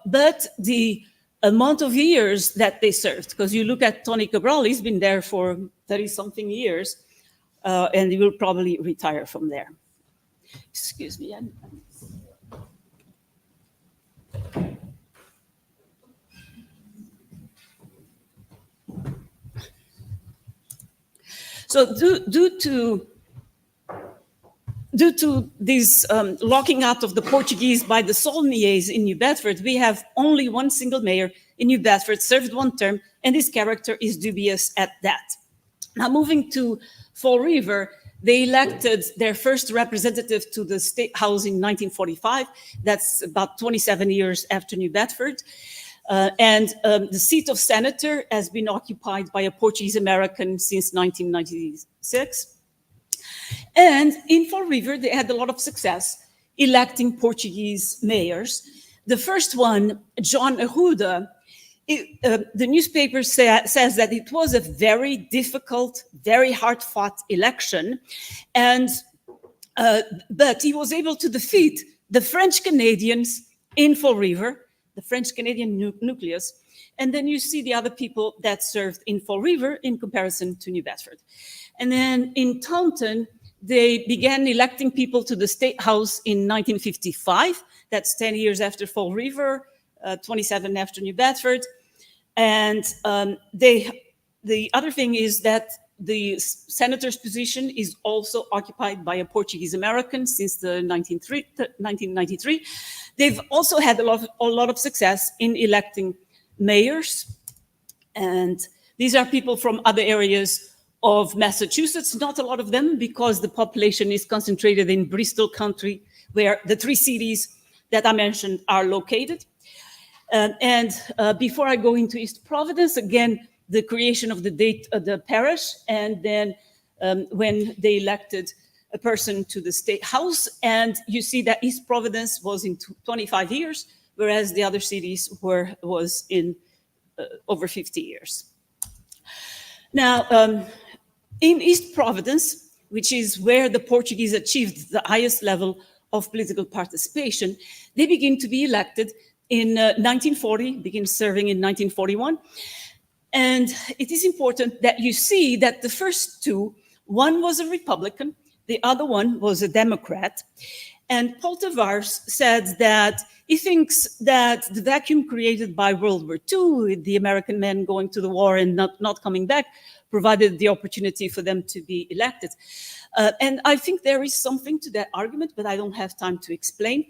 but the amount of years that they served. Because you look at Tony Cabral, he's been there for 30-something years, and he will probably retire from there. Excuse me. So due to this locking out of the Portuguese by the Saulniers in New Bedford, we have only one single mayor in New Bedford, served one term, and his character is dubious at that. Now, moving to Fall River, they elected their first representative to the State House in 1945. That's about 27 years after New Bedford. And the seat of senator has been occupied by a Portuguese American since 1996. And in Fall River, they had a lot of success electing Portuguese mayors. The first one, John Arruda, the newspaper says that it was a very difficult, very hard-fought election, and but he was able to defeat the French Canadians in Fall River, the French-Canadian nucleus, and then you see the other people that served in Fall River in comparison to New Bedford. And then in Taunton, they began electing people to the State House in 1955. That's 10 years after Fall River, 27 after New Bedford. And the other thing is that the senator's position is also occupied by a Portuguese American since the 1993. They've also had a lot of success in electing mayors. And these are people from other areas of Massachusetts, not a lot of them because the population is concentrated in Bristol County, where the 3 cities that I mentioned are located. Before I go into East Providence, again, the creation of the parish, and then when they elected a person to the state house, and you see that East Providence was in 25 years, whereas the other cities was in over 50 years. Now, in East Providence, which is where the Portuguese achieved the highest level of political participation, they begin to be elected in 1940, begin serving in 1941. And it is important that you see that the first 2, one was a Republican, the other one was a Democrat. And Paulo Teodoro said that he thinks that the vacuum created by World War II, with the American men going to the war and not coming back, provided the opportunity for them to be elected. And I think there is something to that argument, but I don't have time to explain.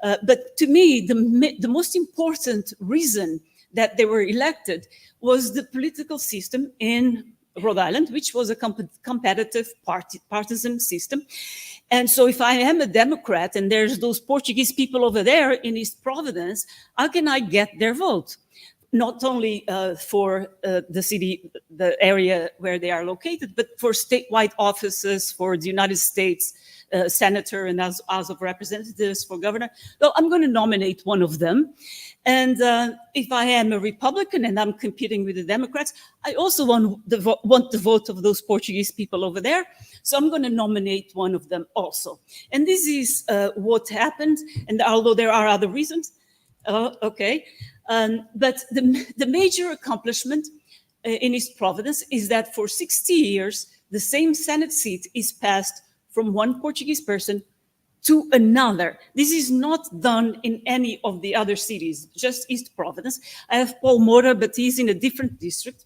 But to me, the most important reason that they were elected was the political system in Rhode Island, which was a competitive partisan system. And so if I am a Democrat and there's those Portuguese people over there in East Providence, how can I get their vote? Not only for the city, the area where they are located, but for statewide offices, for the United States senator and House of Representatives, for governor. So I'm going to nominate one of them. And if I am a Republican and I'm competing with the Democrats, I also want the vote of those Portuguese people over there. So I'm going to nominate one of them also. And this is what happened. And although there are other reasons, okay. But the major accomplishment in East Providence is that for 60 years, the same Senate seat is passed from one Portuguese person to another. This is not done in any of the other cities, just East Providence. I have Paul Moura, but he's in a different district.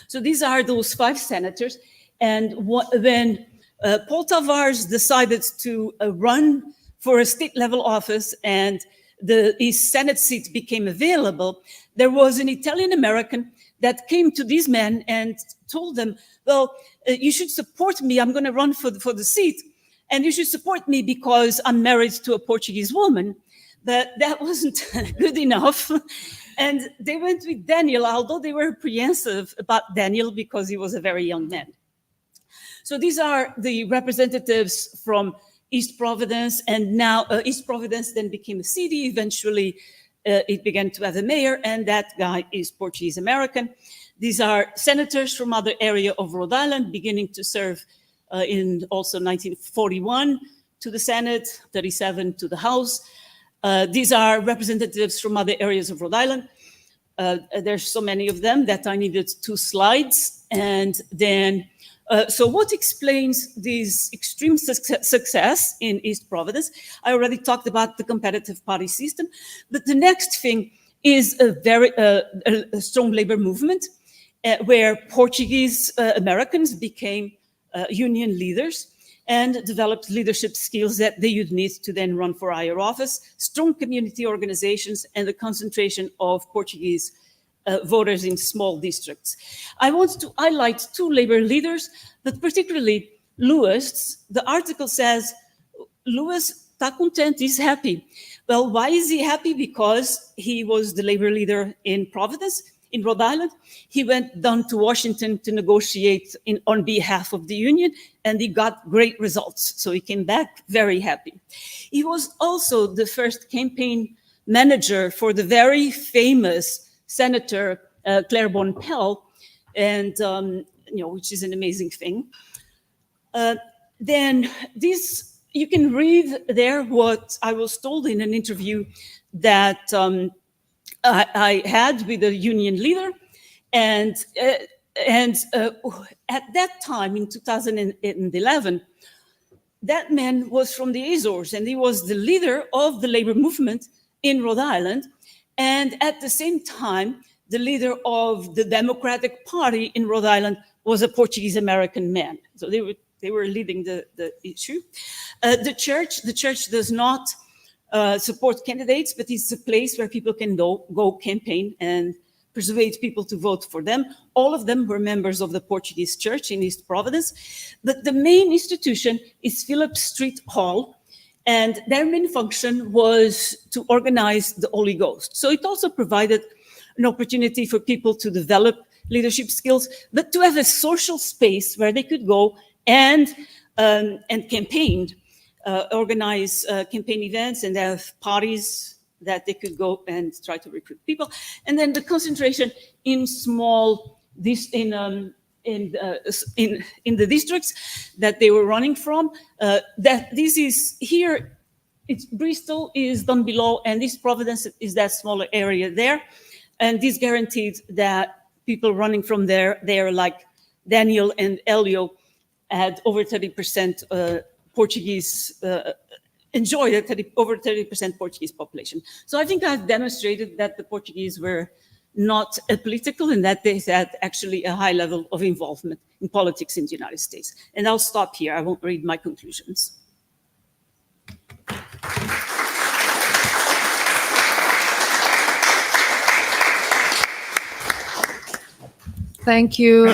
So these are those 5 senators. And when Paulo Teodoro decided to run for a state-level office and his Senate seat became available, there was an Italian-American that came to these men and told them, well, you should support me. I'm going to run for the seat. And you should support me because I'm married to a Portuguese woman. But that wasn't good enough. And they went with Daniel, although they were apprehensive about Daniel because he was a very young man. So these are the representatives from East Providence. And now East Providence then became a city. Eventually, it began to have a mayor, and that guy is Portuguese American. These are senators from other area of Rhode Island, beginning to serve in also 1941 to the Senate, 37 to the House. These are representatives from other areas of Rhode Island. There's so many of them that I needed 2 slides. And then, so what explains this extreme success in East Providence? I already talked about the competitive party system, but the next thing is a very strong labor movement where Portuguese Americans became union leaders and developed leadership skills that they would need to then run for higher office, strong community organizations, and the concentration of Portuguese voters in small districts. I want to highlight 2 labor leaders, but particularly Lewis. The article says, Lewis está contente, he's happy. Well, why is he happy? Because he was the labor leader in Providence, in Rhode Island. He went down to Washington to negotiate on behalf of the union, and he got great results. So he came back very happy. He was also the first campaign manager for the very famous Senator Claiborne Pell, and which is an amazing thing. Then this, you can read there what I was told in an interview that I had with a union leader, and at that time in 2011, that man was from the Azores, and he was the leader of the labor movement in Rhode Island, and at the same time, the leader of the Democratic Party in Rhode Island was a Portuguese American man. So they were leading the issue. The church does not support candidates, but it's a place where people can go campaign and persuade people to vote for them. All of them were members of the Portuguese church in East Providence. But the main institution is Phillip Street Hall. And their main function was to organize the Holy Ghost. So it also provided an opportunity for people to develop leadership skills, but to have a social space where they could go and campaign, organize campaign events, and have parties that they could go and try to recruit people. And then the concentration in small, in the districts that they were running from. That this is here, it's Bristol is down below, and this Providence is that smaller area there. And this guaranteed that people running from there like Daniel and Elio had over 30% Portuguese, enjoyed over 30% Portuguese population. So I think I've demonstrated that the Portuguese were not apolitical and that they had actually a high level of involvement in politics in the United States. And I'll stop here. I won't read my conclusions. Thank you,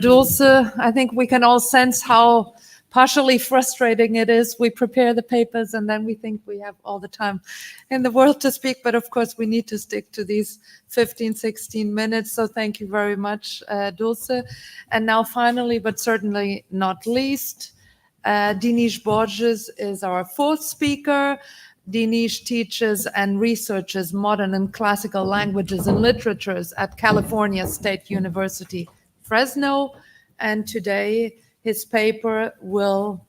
Dulce. I think we can all sense how partially frustrating it is. We prepare the papers and then we think we have all the time in the world to speak, but of course we need to stick to these 15, 16 minutes. So thank you very much, Dulce. And now finally, but certainly not least, Diniz Borges is our fourth speaker. Diniz teaches and researches modern and classical languages and literatures at California State University, Fresno. And today his paper will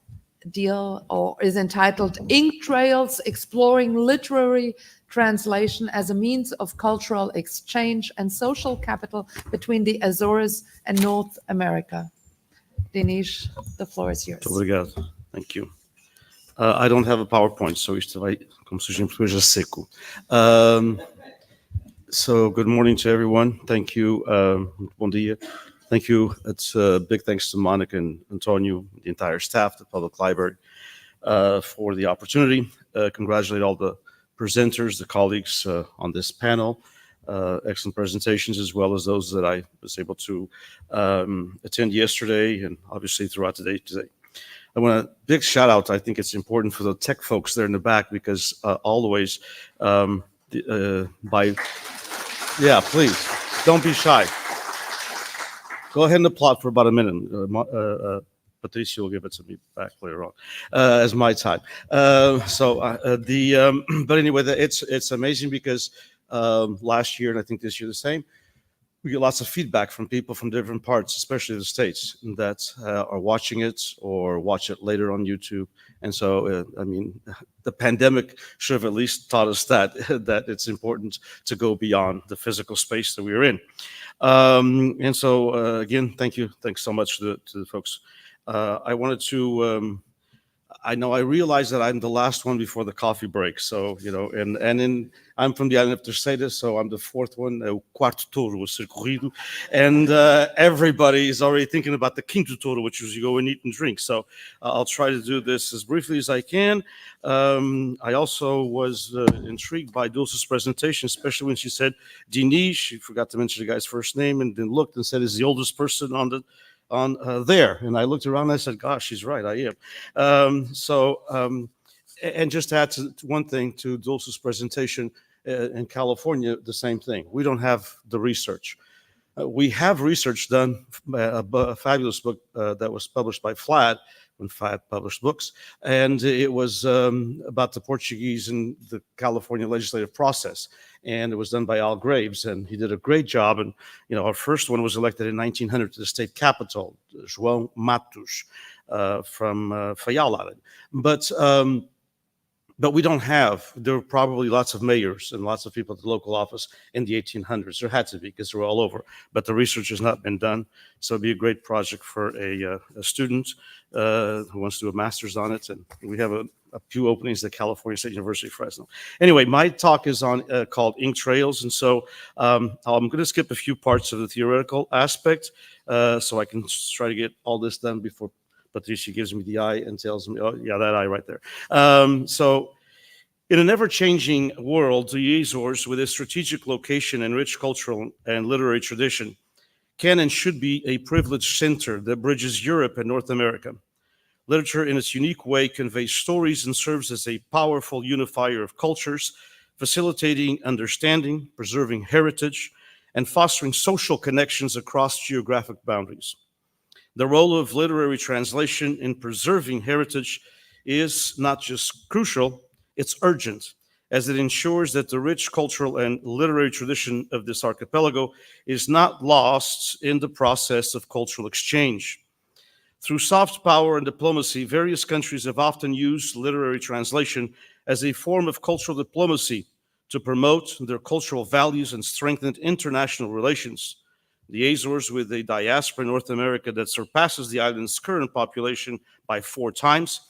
deal or is entitled Ink Trails, Exploring Literary Translation as a Means of Cultural Exchange and Social Capital Between the Azores and North America. Diniz, the floor is yours. Muito obrigado. Thank you. I don't have a PowerPoint, so isto vai, como se diz em português, a seco. So good morning to everyone. Thank you. Bom dia. Thank you. It's a big thanks to Monica and Antonio, the entire staff, the Public Library, for the opportunity. Congratulate all the presenters, the colleagues on this panel. Excellent presentations, as well as those that I was able to attend yesterday and obviously throughout the day today. I want a big shout out. I think it's important for the tech folks there in the back because always yeah, please don't be shy. Go ahead and applaud for about a minute. Patrícia will give it to me back later on as my time. But anyway, it's amazing because last year, and I think this year the same, we get lots of feedback from people from different parts, especially the States, that are watching it or watch it later on YouTube. And so, I mean, the pandemic should have at least taught us that it's important to go beyond the physical space that we are in. And so, again, thank you. Thanks so much to the folks. I wanted to, I realize that I'm the last one before the coffee break. So, you know, I'm from the island of Terceira, so I'm the fourth one, o quarto touro a ser corrido. And everybody is already thinking about the quinto touro, which is you go and eat and drink. So I'll try to do this as briefly as I can. I also was intrigued by Dulce's presentation, especially when she said Diniz. She forgot to mention the guy's first name and then looked and said is the oldest person on there. And I looked around and I said, gosh, she's right, I am. And just to add to one thing to Dulce's presentation, in California, the same thing. We don't have the research. We have research done, a fabulous book that was published by Flad, when Flad published books, and it was about the Portuguese and the California legislative process. And it was done by Al Graves, and he did a great job. And, you know, our first one was elected in 1900 to the state capital, João Matos, from Fayal Island. But we don't have, there were probably lots of mayors and lots of people at the local office in the 1800s. There had to be because they were all over, but the research has not been done. So it'd be a great project for a student who wants to do a master's on it. And we have a few openings at California State University, Fresno. Anyway, my talk is on called Ink Trails. And so I'm going to skip a few parts of the theoretical aspect so I can try to get all this done before Patrícia gives me the eye and tells me, oh, yeah, that eye right there. So in an ever-changing world, the Azores, with its strategic location and rich cultural and literary tradition, can and should be a privileged center that bridges Europe and North America. Literature, in its unique way, conveys stories and serves as a powerful unifier of cultures, facilitating understanding, preserving heritage, and fostering social connections across geographic boundaries. The role of literary translation in preserving heritage is not just crucial, it's urgent, as it ensures that the rich cultural and literary tradition of this archipelago is not lost in the process of cultural exchange. Through soft power and diplomacy, various countries have often used literary translation as a form of cultural diplomacy to promote their cultural values and strengthen international relations. The Azores, with a diaspora in North America that surpasses the island's current population by 4 times,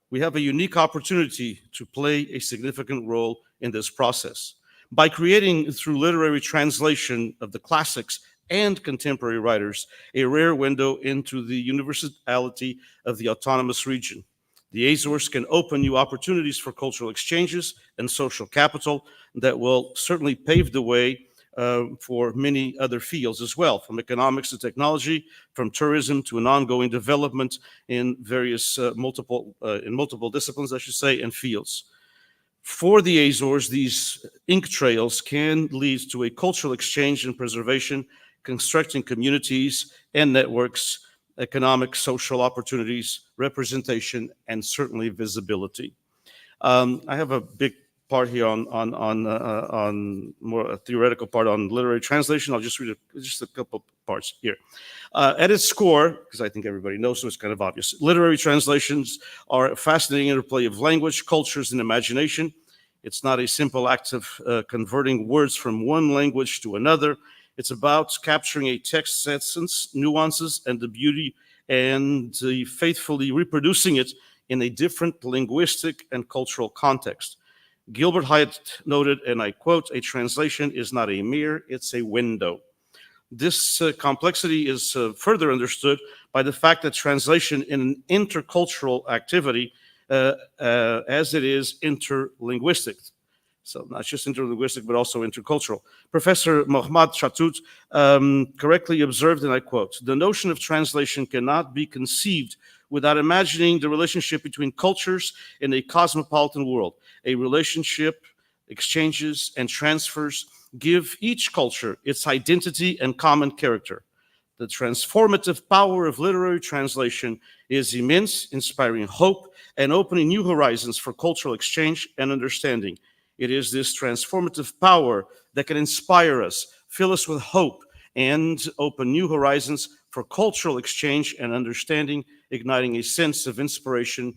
we have a unique opportunity to play a significant role in this process. By creating, through literary translation of the classics and contemporary writers, a rare window into the universality of the autonomous region. The Azores can open new opportunities for cultural exchanges and social capital that will certainly pave the way for many other fields as well, from economics to technology, from tourism to an ongoing development in various multiple disciplines, I should say, and fields. For the Azores, these ink trails can lead to a cultural exchange and preservation, constructing communities and networks, economic, social opportunities, representation, and certainly visibility. I have a big part here on more a theoretical part on literary translation. I'll just read just a couple parts here. At its core, because I think everybody knows, so it's kind of obvious, literary translations are a fascinating interplay of language, cultures, and imagination. It's not a simple act of converting words from one language to another. It's about capturing a text's essence, nuances, and the beauty, and faithfully reproducing it in a different linguistic and cultural context. Gilbert Hyatt noted, and I quote, "A translation is not a mirror, it's a window." This complexity is further understood by the fact that translation in an intercultural activity as it is interlinguistic. So not just interlinguistic, but also intercultural. Professor Mohammad Chatut correctly observed, and I quote, "The notion of translation cannot be conceived without imagining the relationship between cultures in a cosmopolitan world. A relationship, exchanges, and transfers give each culture its identity and common character. The transformative power of literary translation is immense, inspiring hope and opening new horizons for cultural exchange and understanding. It is this transformative power that can inspire us, fill us with hope, and open new horizons for cultural exchange and understanding, igniting a sense of inspiration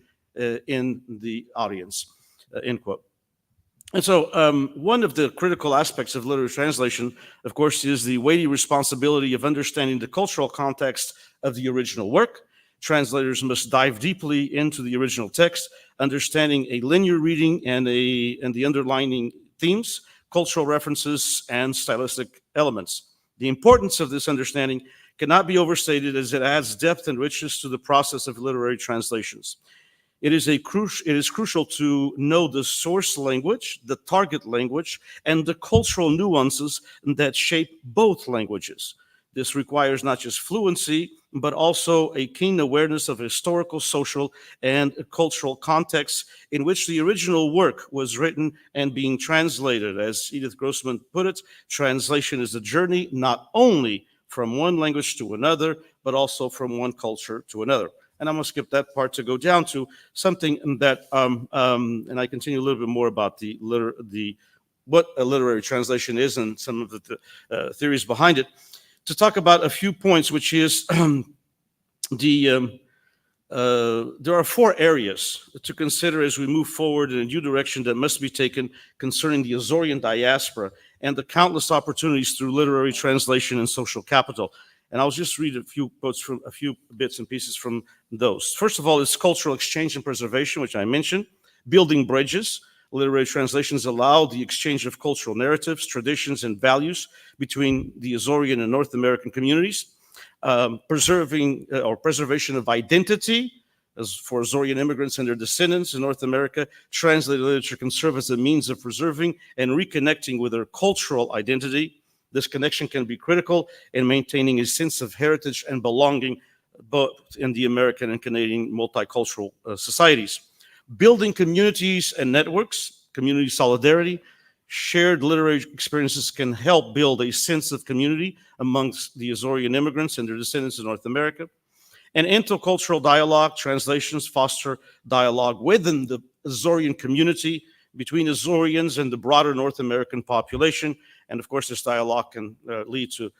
in the audience," end quote. And so one of the critical aspects of literary translation, of course, is the weighty responsibility of understanding the cultural context of the original work. Translators must dive deeply into the original text, understanding a linear reading and the underlining themes, cultural references, and stylistic elements. The importance of this understanding cannot be overstated, as it adds depth and richness to the process of literary translations. It is crucial to know the source language, the target language, and the cultural nuances that shape both languages. This requires not just fluency, but also a keen awareness of historical, social, and cultural contexts in which the original work was written and being translated. As Edith Grossman put it, translation is a journey not only from one language to another, but also from one culture to another. And I'm going to skip that part to go down to something that, and I continue a little bit more about what a literary translation is and some of the theories behind it, to talk about a few points, which is there are 4 areas to consider as we move forward in a new direction that must be taken concerning the Azorean diaspora and the countless opportunities through literary translation and social capital. And I'll just read a few quotes from a few bits and pieces from those. First of all, is cultural exchange and preservation, which I mentioned, building bridges. Literary translations allow the exchange of cultural narratives, traditions, and values between the Azorean and North American communities. Preservation of identity, as for Azorean immigrants and their descendants in North America. Translated literature can serve as a means of preserving and reconnecting with their cultural identity. This connection can be critical in maintaining a sense of heritage and belonging both in the American and Canadian multicultural societies. Building communities and networks, community solidarity, shared literary experiences can help build a sense of community amongst the Azorean immigrants and their descendants in North America. And intercultural dialogue, translations foster dialogue within the Azorean community, between Azoreans and the broader North American population. And of course, this dialogue can lead to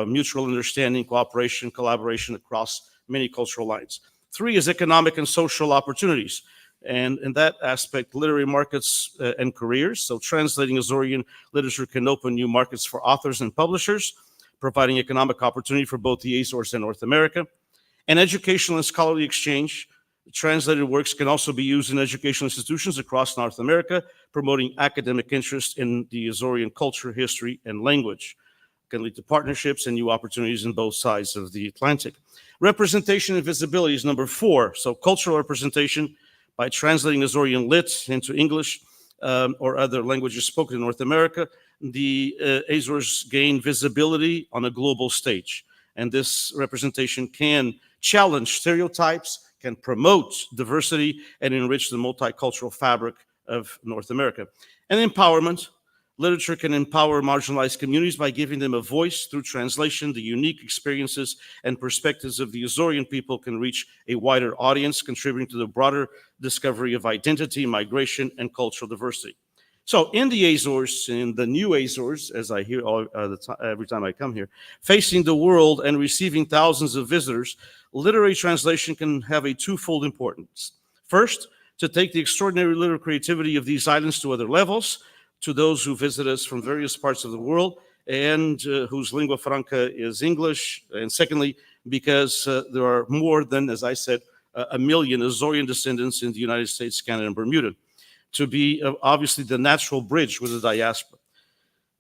mutual understanding, cooperation, collaboration across many cultural lines. 3 is economic and social opportunities. And in that aspect, literary markets and careers. So translating Azorean literature can open new markets for authors and publishers, providing economic opportunity for both the Azores and North America. And educational and scholarly exchange. Translated works can also be used in educational institutions across North America, promoting academic interest in the Azorean culture, history, and language. Can lead to partnerships and new opportunities in both sides of the Atlantic. Representation and visibility is number 4. So cultural representation by translating Azorean lit into English or other languages spoken in North America, the Azores gain visibility on a global stage. And this representation can challenge stereotypes, can promote diversity, and enrich the multicultural fabric of North America. And empowerment. Literature can empower marginalized communities by giving them a voice through translation. The unique experiences and perspectives of the Azorean people can reach a wider audience, contributing to the broader discovery of identity, migration, and cultural diversity. So in the Azores, in the new Azores, as I hear every time I come here, facing the world and receiving thousands of visitors, literary translation can have a twofold importance. First, to take the extraordinary literary creativity of these islands to other levels, to those who visit us from various parts of the world and whose lingua franca is English. And secondly, because there are more than, as I said, 1 million Azorean descendants in the United States, Canada, and Bermuda, to be obviously the natural bridge with the diaspora.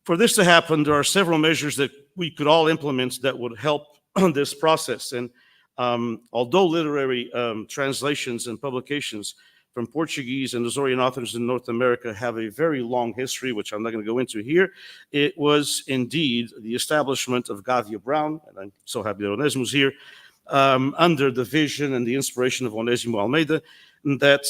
For this to happen, there are several measures that we could all implement that would help this process. And although literary translations and publications from Portuguese and Azorean authors in North America have a very long history, which I'm not going to go into here, it was indeed the establishment of Gavia Brown, and I'm so happy that Onésimo's here, under the vision and the inspiration of Onésimo Almeida, that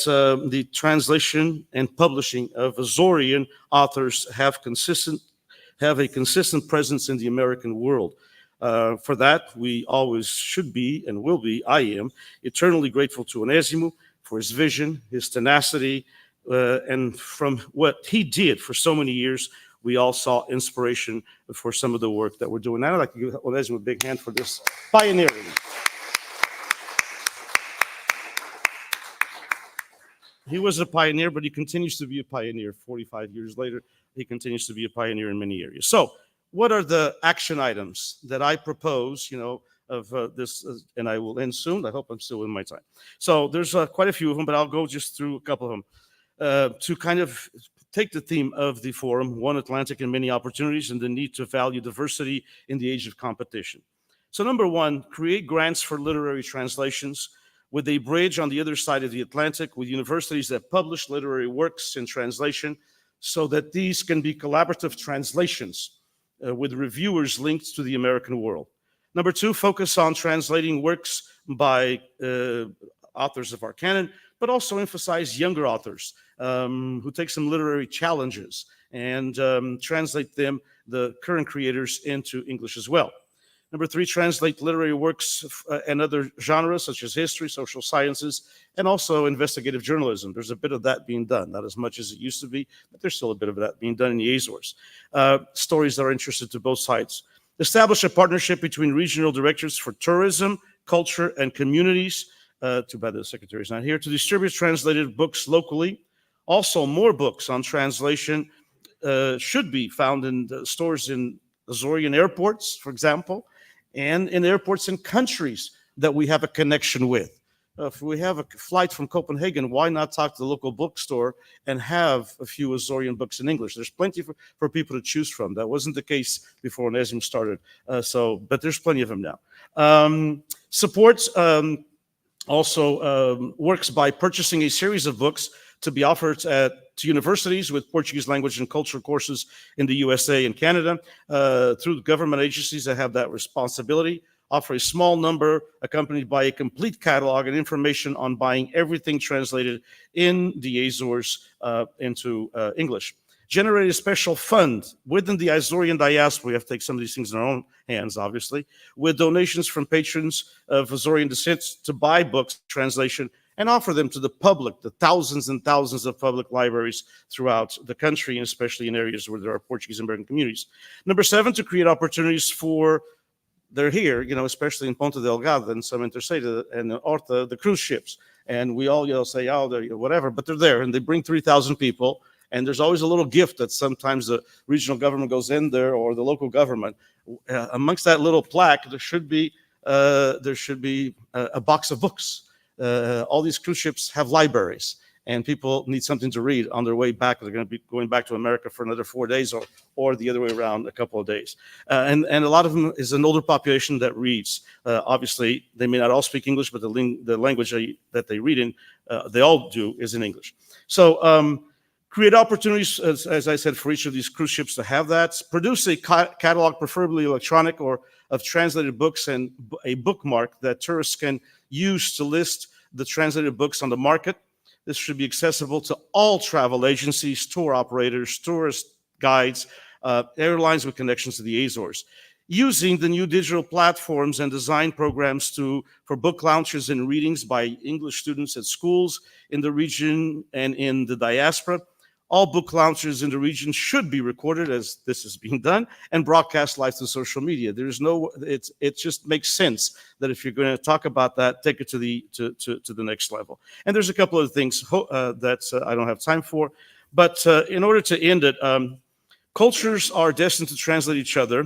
the translation and publishing of Azorean authors have a consistent presence in the American world. For that, we always should be and will be, I am, eternally grateful to Onésimo for his vision, his tenacity, and from what he did for so many years, we all saw inspiration for some of the work that we're doing. Now I'd like to give Onésimo a big hand for this pioneering. He was a pioneer, but he continues to be a pioneer 45 years later. He continues to be a pioneer in many areas. So what are the action items that I propose, of this, and I will end soon. I hope I'm still in my time. So there's quite a few of them, but I'll go just through a couple of them to kind of take the theme of the forum, One Atlantic and Many Opportunities, and the need to value diversity in the age of competition. So number 1, create grants for literary translations with a bridge on the other side of the Atlantic with universities that publish literary works in translation so that these can be collaborative translations with reviewers linked to the American world. Number 2, focus on translating works by authors of our canon, but also emphasize younger authors who take some literary challenges and translate them, the current creators, into English as well. Number 3, translate literary works and other genres such as history, social sciences, and also investigative journalism. There's a bit of that being done, not as much as it used to be, but there's still a bit of that being done in the Azores. Stories that are interested to both sides. Establish a partnership between regional directors for tourism, culture, and communities. Too bad the secretary's not here. To distribute translated books locally. Also, more books on translation should be found in the stores in Azorean airports, for example, and in airports in countries that we have a connection with. If we have a flight from Copenhagen, why not talk to the local bookstore and have a few Azorean books in English? There's plenty for people to choose from. That wasn't the case before Onésimo started, but there's plenty of them now. Supports also works by purchasing a series of books to be offered to universities with Portuguese language and culture courses in the USA and Canada through government agencies that have that responsibility. offer a small number accompanied by a complete catalog and information on buying everything translated in the Azores into English. Generate a special fund within the Azorean diaspora. We have to take some of these things in our own hands, obviously, with donations from patrons of Azorean descent to buy books, translation, and offer them to the public, the thousands and thousands of public libraries throughout the country, and especially in areas where there are Portuguese American communities. Number 7, to create opportunities for, they're here, especially in Ponta Delgada and some interstate and Horta, the cruise ships. And we all, say, oh, they're whatever, but they're there, and they bring 3,000 people. And there's always a little gift that sometimes the regional government goes in there or the local government. Amongst that little plaque, there should be a box of books. All these cruise ships have libraries, and people need something to read on their way back. They're going to be going back to America for another 4 days, or the other way around, a couple of days. And a lot of them is an older population that reads. Obviously, they may not all speak English, but the language that they read in, they all do, is in English. So create opportunities, as I said, for each of these cruise ships to have that. Produce a catalog, preferably electronic or of translated books, and a bookmark that tourists can use to list the translated books on the market. This should be accessible to all travel agencies, tour operators, tourist guides, airlines with connections to the Azores. Using the new digital platforms and design programs for book launches and readings by English students at schools in the region and in the diaspora. All book launches in the region should be recorded, as this is being done, and broadcast live to social media. It just makes sense that if you're going to talk about that, take it to the next level. And there's a couple of things that I don't have time for, but in order to end it, cultures are destined to translate each other,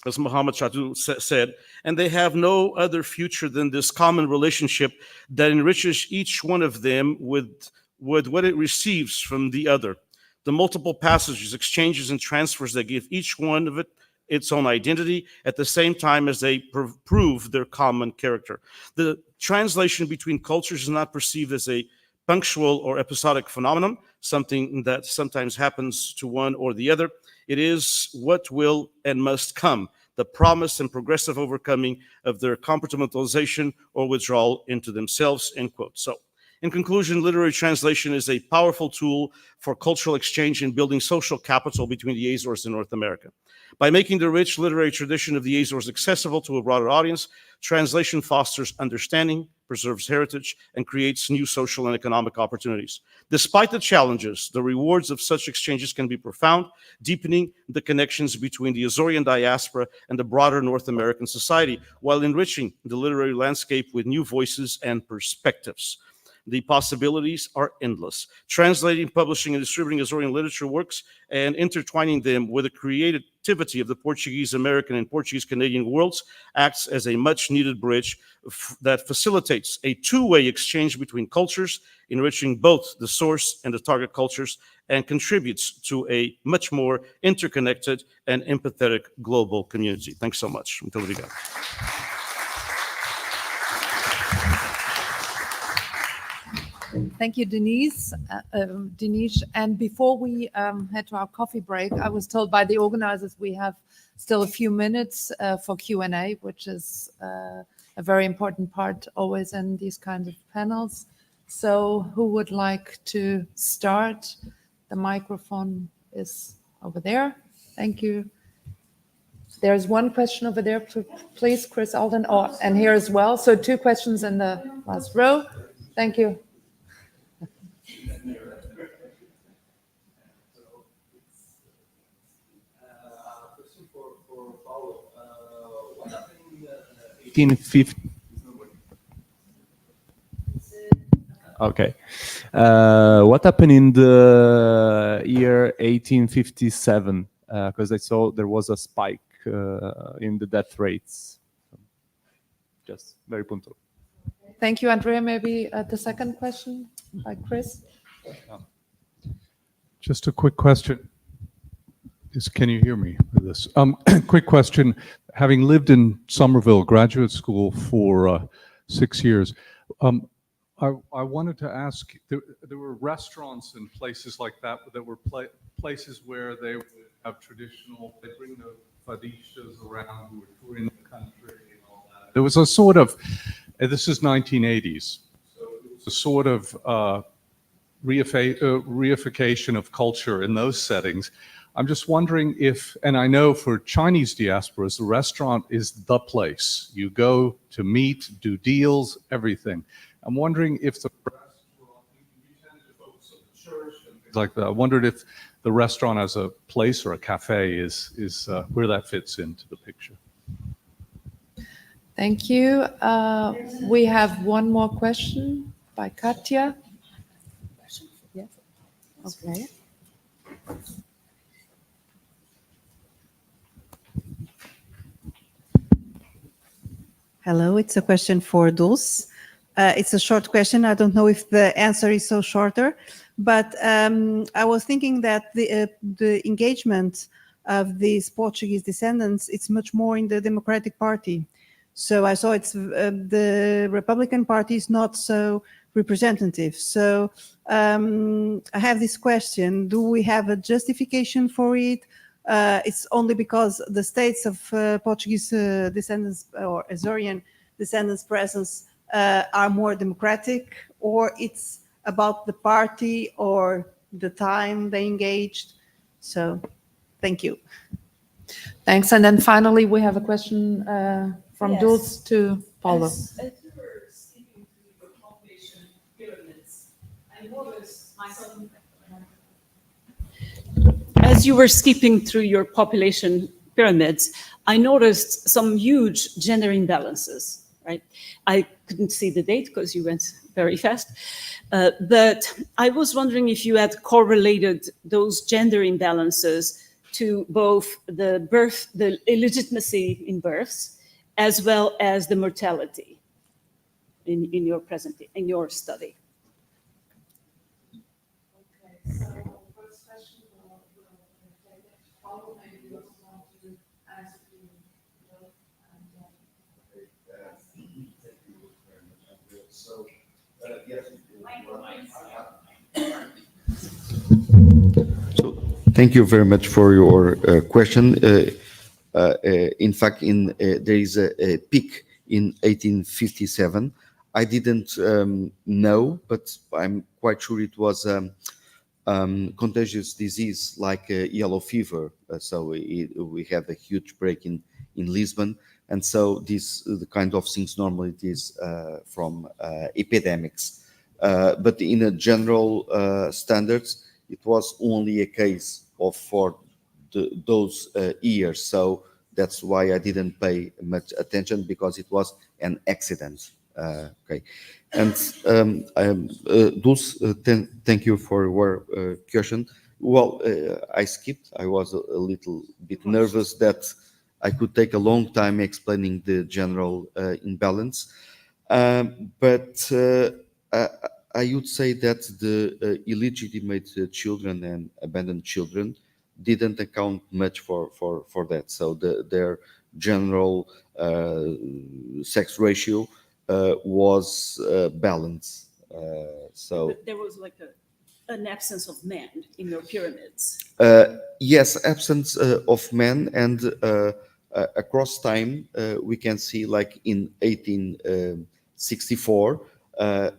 as Muhammad Chadu said, and they have no other future than this common relationship that enriches each one of them with what it receives from the other. The multiple passages, exchanges, and transfers that give each one of it its own identity at the same time as they prove their common character. The translation between cultures is not perceived as a punctual or episodic phenomenon, something that sometimes happens to one or the other. It is what will and must come, the promise and progressive overcoming of their compartmentalization or withdrawal into themselves, end quote. So, in conclusion, literary translation is a powerful tool for cultural exchange and building social capital between the Azores and North America. By making the rich literary tradition of the Azores accessible to a broader audience, translation fosters understanding, preserves heritage, and creates new social and economic opportunities. Despite the challenges, the rewards of such exchanges can be profound, deepening the connections between the Azorean diaspora and the broader North American society, while enriching the literary landscape with new voices and perspectives. The possibilities are endless. Translating, publishing, and distributing Azorean literature works and intertwining them with the creativity of the Portuguese American and Portuguese Canadian worlds acts as a much needed bridge that facilitates a two-way exchange between cultures, enriching both the source and the target cultures, and contributes to a much more interconnected and empathetic global community. Thanks so much. Muito obrigado. Thank you, Diniz. And before we head to our coffee break, I was told by the organizers we have still a few minutes for Q&A, which is a very important part always in these kinds of panels. So who would like to start? The microphone is over there. Thank you. There's one question over there, please, Chris Alden. Oh, and here as well. So 2 questions in the last row. Thank you. Question for Paulo. What happened in 1850? Okay. What happened in the year 1857? Because I saw there was a spike in the death rates. Just very puntual. Thank you, Andrea. Maybe the second question by Chris. Just a quick question. Can you hear me with this? Quick question. Having lived in Somerville Graduate School for 6 years, I wanted to ask, there were restaurants and places like that were places where they would have traditional, they bring the fadistas around who were touring the country and all There was a sort of, this is 1980s, so it was a sort of reification of culture in those settings. I'm just wondering if, and I know for Chinese diasporas, the restaurant is the place. You go to meet, do deals, everything. I'm wondering if the restaurant, you tend to focus on the church and things like that. I wondered if the restaurant as a place or a cafe is where that fits into the picture. Thank you. We have one more question by Katja. Yeah. Okay. Hello, it's a question for Dulce. It's a short question. I don't know if the answer is so shorter, but I was thinking that the engagement of these Portuguese descendants, it's much more in the Democratic Party. So I saw it's the Republican Party is not so representative. So I have this question: do we have a justification for it? It's only because the states of Portuguese descendants or Azorean descendants' presence are more democratic, or it's about the party or the time they engaged? So, thank you. Thanks. And then finally, we have a question from Yes. Dulce to Paulo. As you were speaking to your population pyramids, I noticed myself. As you were skipping through your population pyramids, I noticed some huge gender imbalances, right? I couldn't see the date because you went very fast, but I was wondering if you had correlated those gender imbalances to both the illegitimacy in births, as well as the mortality in your study. Okay, so first question, Paulo, maybe you also want to answer So thank you very much for your question. In fact, there is a peak in 1857. I didn't know, but I'm quite sure it was contagious disease like yellow fever. So we had a huge break in Lisbon. And so the kind of things normally it is from epidemics. But in a general standards, it was only a case of for those years. So that's why I didn't pay much attention, because it was an accident. Okay. And Dulce, thank you for your question. Well, I skipped. I was a little bit nervous that I could take a long time explaining the general imbalance. But I would say that the illegitimate children and abandoned children didn't account much for that. So their general sex ratio was balanced. So But there was like an absence of men in your pyramids. yes, absence of men, and across time we can see, like in 1864,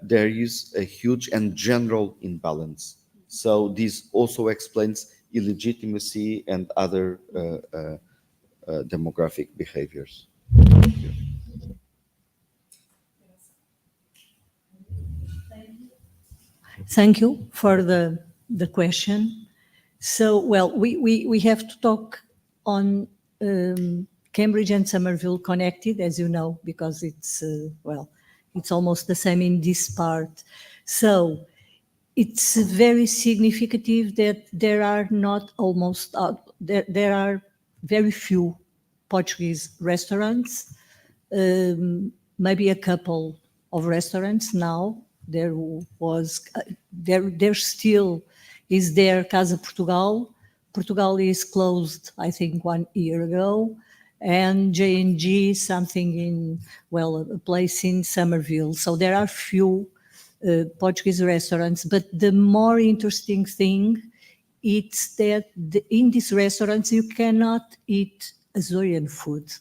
there is a huge and general imbalance. So this also explains illegitimacy and other demographic behaviors. Thank you for the question. So, well, we have to talk on Cambridge and Somerville connected, as you know, because it's, well, it's almost the same in this part. So it's very significant that there are not almost, there are very few Portuguese restaurants, maybe a couple of restaurants now. There was, there still is there Casa Portugal. Portugal is closed, I think, 1 year ago. And J&G, something in, well, a place in Somerville. So there are few Portuguese restaurants. But the more interesting thing, it's that in these restaurants, you cannot eat Azorean food.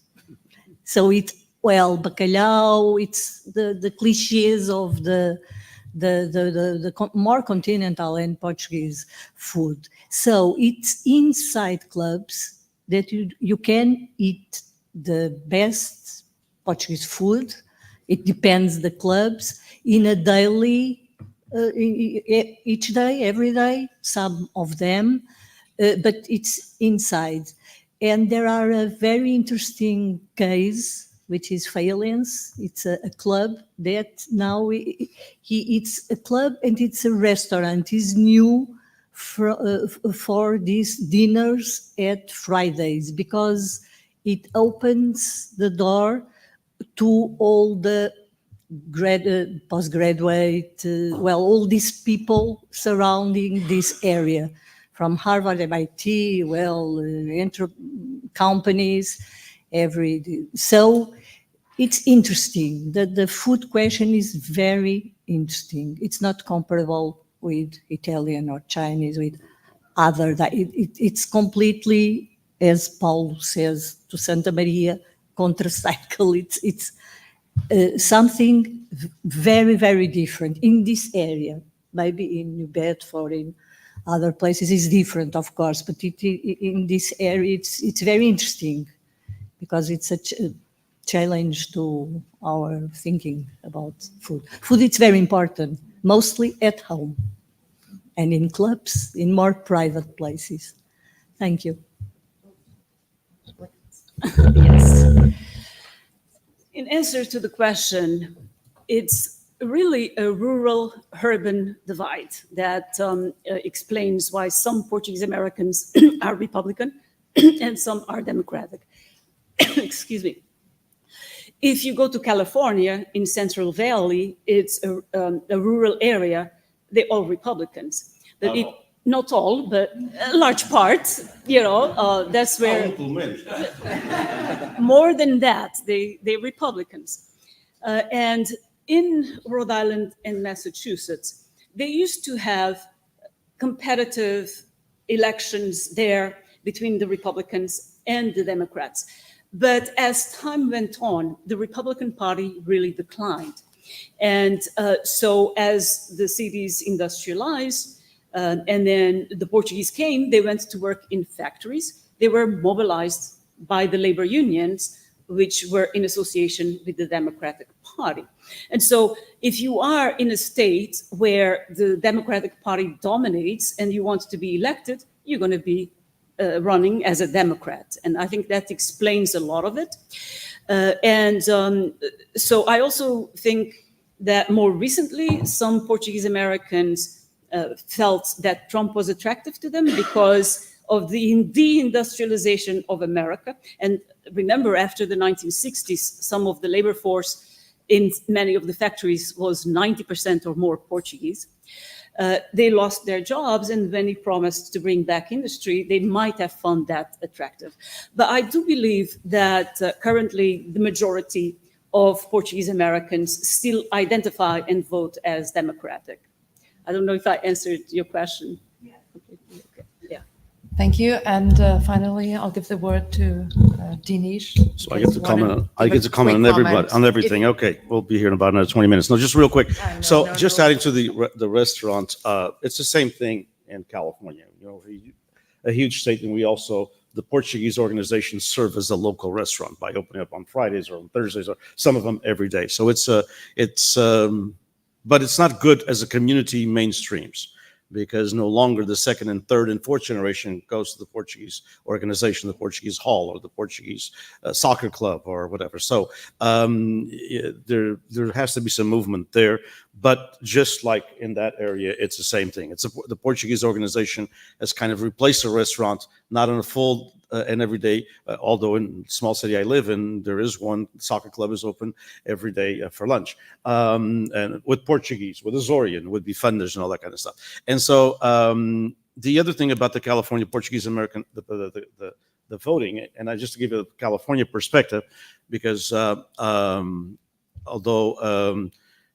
So it well, bacalhau, it's the cliches of the more continental and Portuguese food. So it's inside clubs that you can eat the best Portuguese food. It depends the clubs in a daily, each day, every day, some of them, but it's inside. And there are a very interesting case, which is Valence. It's a club that now it's a club and it's a restaurant. It's new for these dinners at Fridays because it opens the door to all the postgraduate, all these people surrounding this area, from Harvard, MIT, companies, so it's interesting. The food question is very interesting. It's not comparable with Italian or Chinese, with other. It's completely, as Paulo says to Santa Maria, contra-cycle. It's something very, very different in this area. Maybe in New Bedford, in other places, it's different, of course, but in this area, it's very interesting because it's a challenge to our thinking about food. Food, it's very important, mostly at home and in clubs, in more private places. Thank you. Yes. In answer to the question, it's really a rural-urban divide that explains why some Portuguese Americans are Republican and some are Democratic. Excuse me. If you go to California in Central Valley, it's a rural area. They're all Republicans. Not all, but a large part. That's where more than that, they're Republicans. And in Rhode Island and Massachusetts, they used to have competitive elections there between the Republicans and the Democrats. But as time went on, the Republican Party really declined. And so as the cities industrialized, and then the Portuguese came, they went to work in factories. They were mobilized by the labor unions, which were in association with the Democratic Party. And so if you are in a state where the Democratic Party dominates and you want to be elected, you're going to be running as a Democrat. And I think that explains a lot of it. So I also think that more recently, some Portuguese Americans felt that Trump was attractive to them because of the deindustrialization of America. And remember, after the 1960s, some of the labor force in many of the factories was 90% or more Portuguese. They lost their jobs, and when he promised to bring back industry, they might have found that attractive. But I do believe that currently the majority of Portuguese Americans still identify and vote as Democratic. I don't know if I answered your question. Yeah. Okay. Yeah. Thank you. And finally, I'll give the word to Diniz. So I get to comment. I get to comment on everybody, on everything. Okay, we'll be here in about another 20 minutes. No, just real quick. Adding to the restaurant, it's the same thing in California. A huge state, and we also the Portuguese organizations serve as a local restaurant by opening up on Fridays or on Thursdays, or some of them every day. So but it's not good as a community mainstreams, because no longer the second and third and fourth generation goes to the Portuguese organization, the Portuguese hall, or the Portuguese soccer club, or whatever. So there has to be some movement there. But just like in that area, it's the same thing. The Portuguese organization has kind of replaced the restaurant, not on a full and every day, although in the small city I live in, there is one soccer club is open every day for lunch. And with Portuguese, with Azorean, with Bifunders and all that kind of stuff. And so the other thing about the California Portuguese American, the voting, and just to give you a California perspective, because although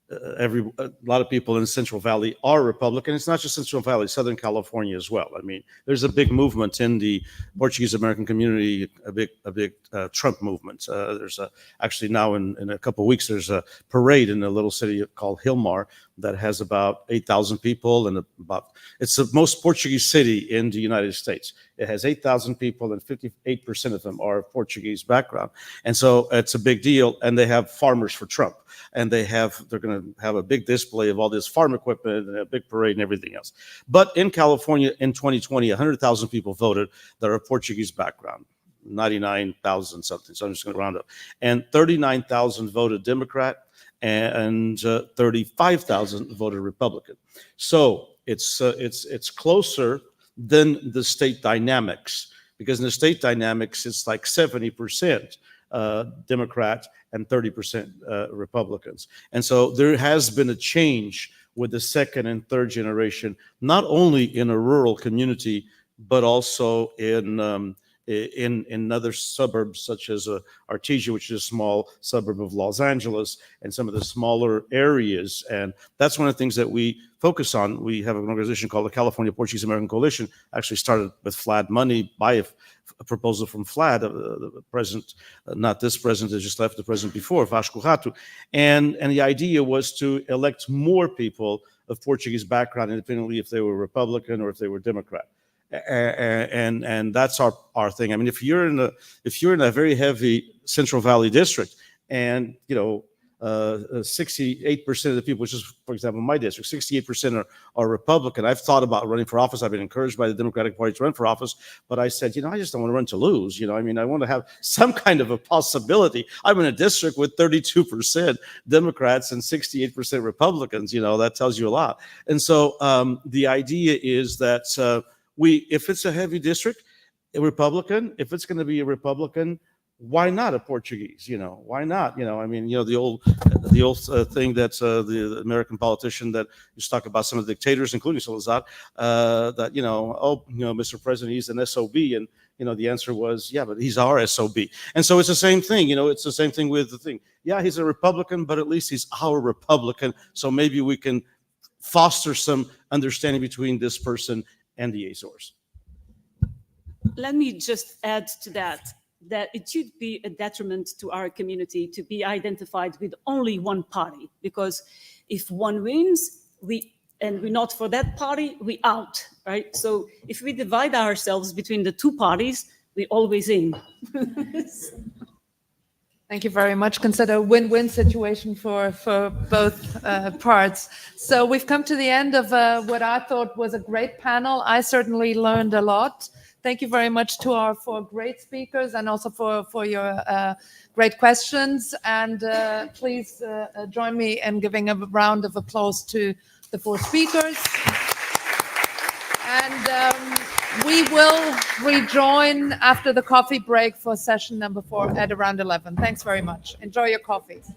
a lot of people in the Central Valley are Republican. It's not just Central Valley, Southern California as well. I mean, there's a big movement in the Portuguese American community, a big Trump movement. There's actually now in a couple of weeks, there's a parade in a little city called Hilmar that has about 8,000 people, and it's the most Portuguese city in the United States. It has 8,000 people, and 58% of them are of Portuguese background. And so it's a big deal, and they have Farmers for Trump. And they're going to have a big display of all this farm equipment and a big parade and everything else. But in California in 2020, 100,000 people voted that are of Portuguese background, 99,000 something. So I'm just going to round up. And 39,000 voted Democrat, and 35,000 voted Republican. So it's closer than the state dynamics, because in the state dynamics, it's like 70% Democrat and 30% Republicans. And so there has been a change with the second and third generation, not only in a rural community, but also in other suburbs such as Artesia, which is a small suburb of Los Angeles, and some of the smaller areas. And that's one of the things that we focus on. We have an organization called the California Portuguese American Coalition, actually started with FLAD money by a proposal from FLAD, the president, not this president that just left, the president before, Vasco Rato. And the idea was to elect more people of Portuguese background, independently if they were Republican or if they were Democrat. And that's our thing. I mean, if you're in a very heavy Central Valley district, and 68% of the people, which is, for example, my district, 68% are Republican. I've thought about running for office. I've been encouraged by the Democratic Party to run for office, but I said, I just don't want to run to lose. I mean, I want to have some kind of a possibility. I'm in a district with 32% Democrats and 68% Republicans. That tells you a lot. And so the idea is that if it's a heavy district, a Republican, if it's going to be a Republican, why not a Portuguese? Why not? I mean, the old thing that the American politician that used to talk about some of the dictators, including Salazar, that Mr. President, he's an SOB, and the answer was, yeah, but he's our SOB. And so it's the same thing. It's the same thing with the thing. Yeah, he's a Republican, but at least he's our Republican. So maybe we can foster some understanding between this person and the Azores. Let me just add to that it should be a detriment to our community to be identified with only one party, because if one wins, we're not for that party, we out, right? So if we divide ourselves between the two parties, we always in. Thank you very much. Consider a win-win situation for both parts. So we've come to the end of what I thought was a great panel. I certainly learned a lot. Thank you very much to our four great speakers, and also for your great questions. And please join me in giving a round of applause to the four speakers. And we will rejoin after the coffee break for session number 4 at around 11. Thanks very much. Enjoy your coffees.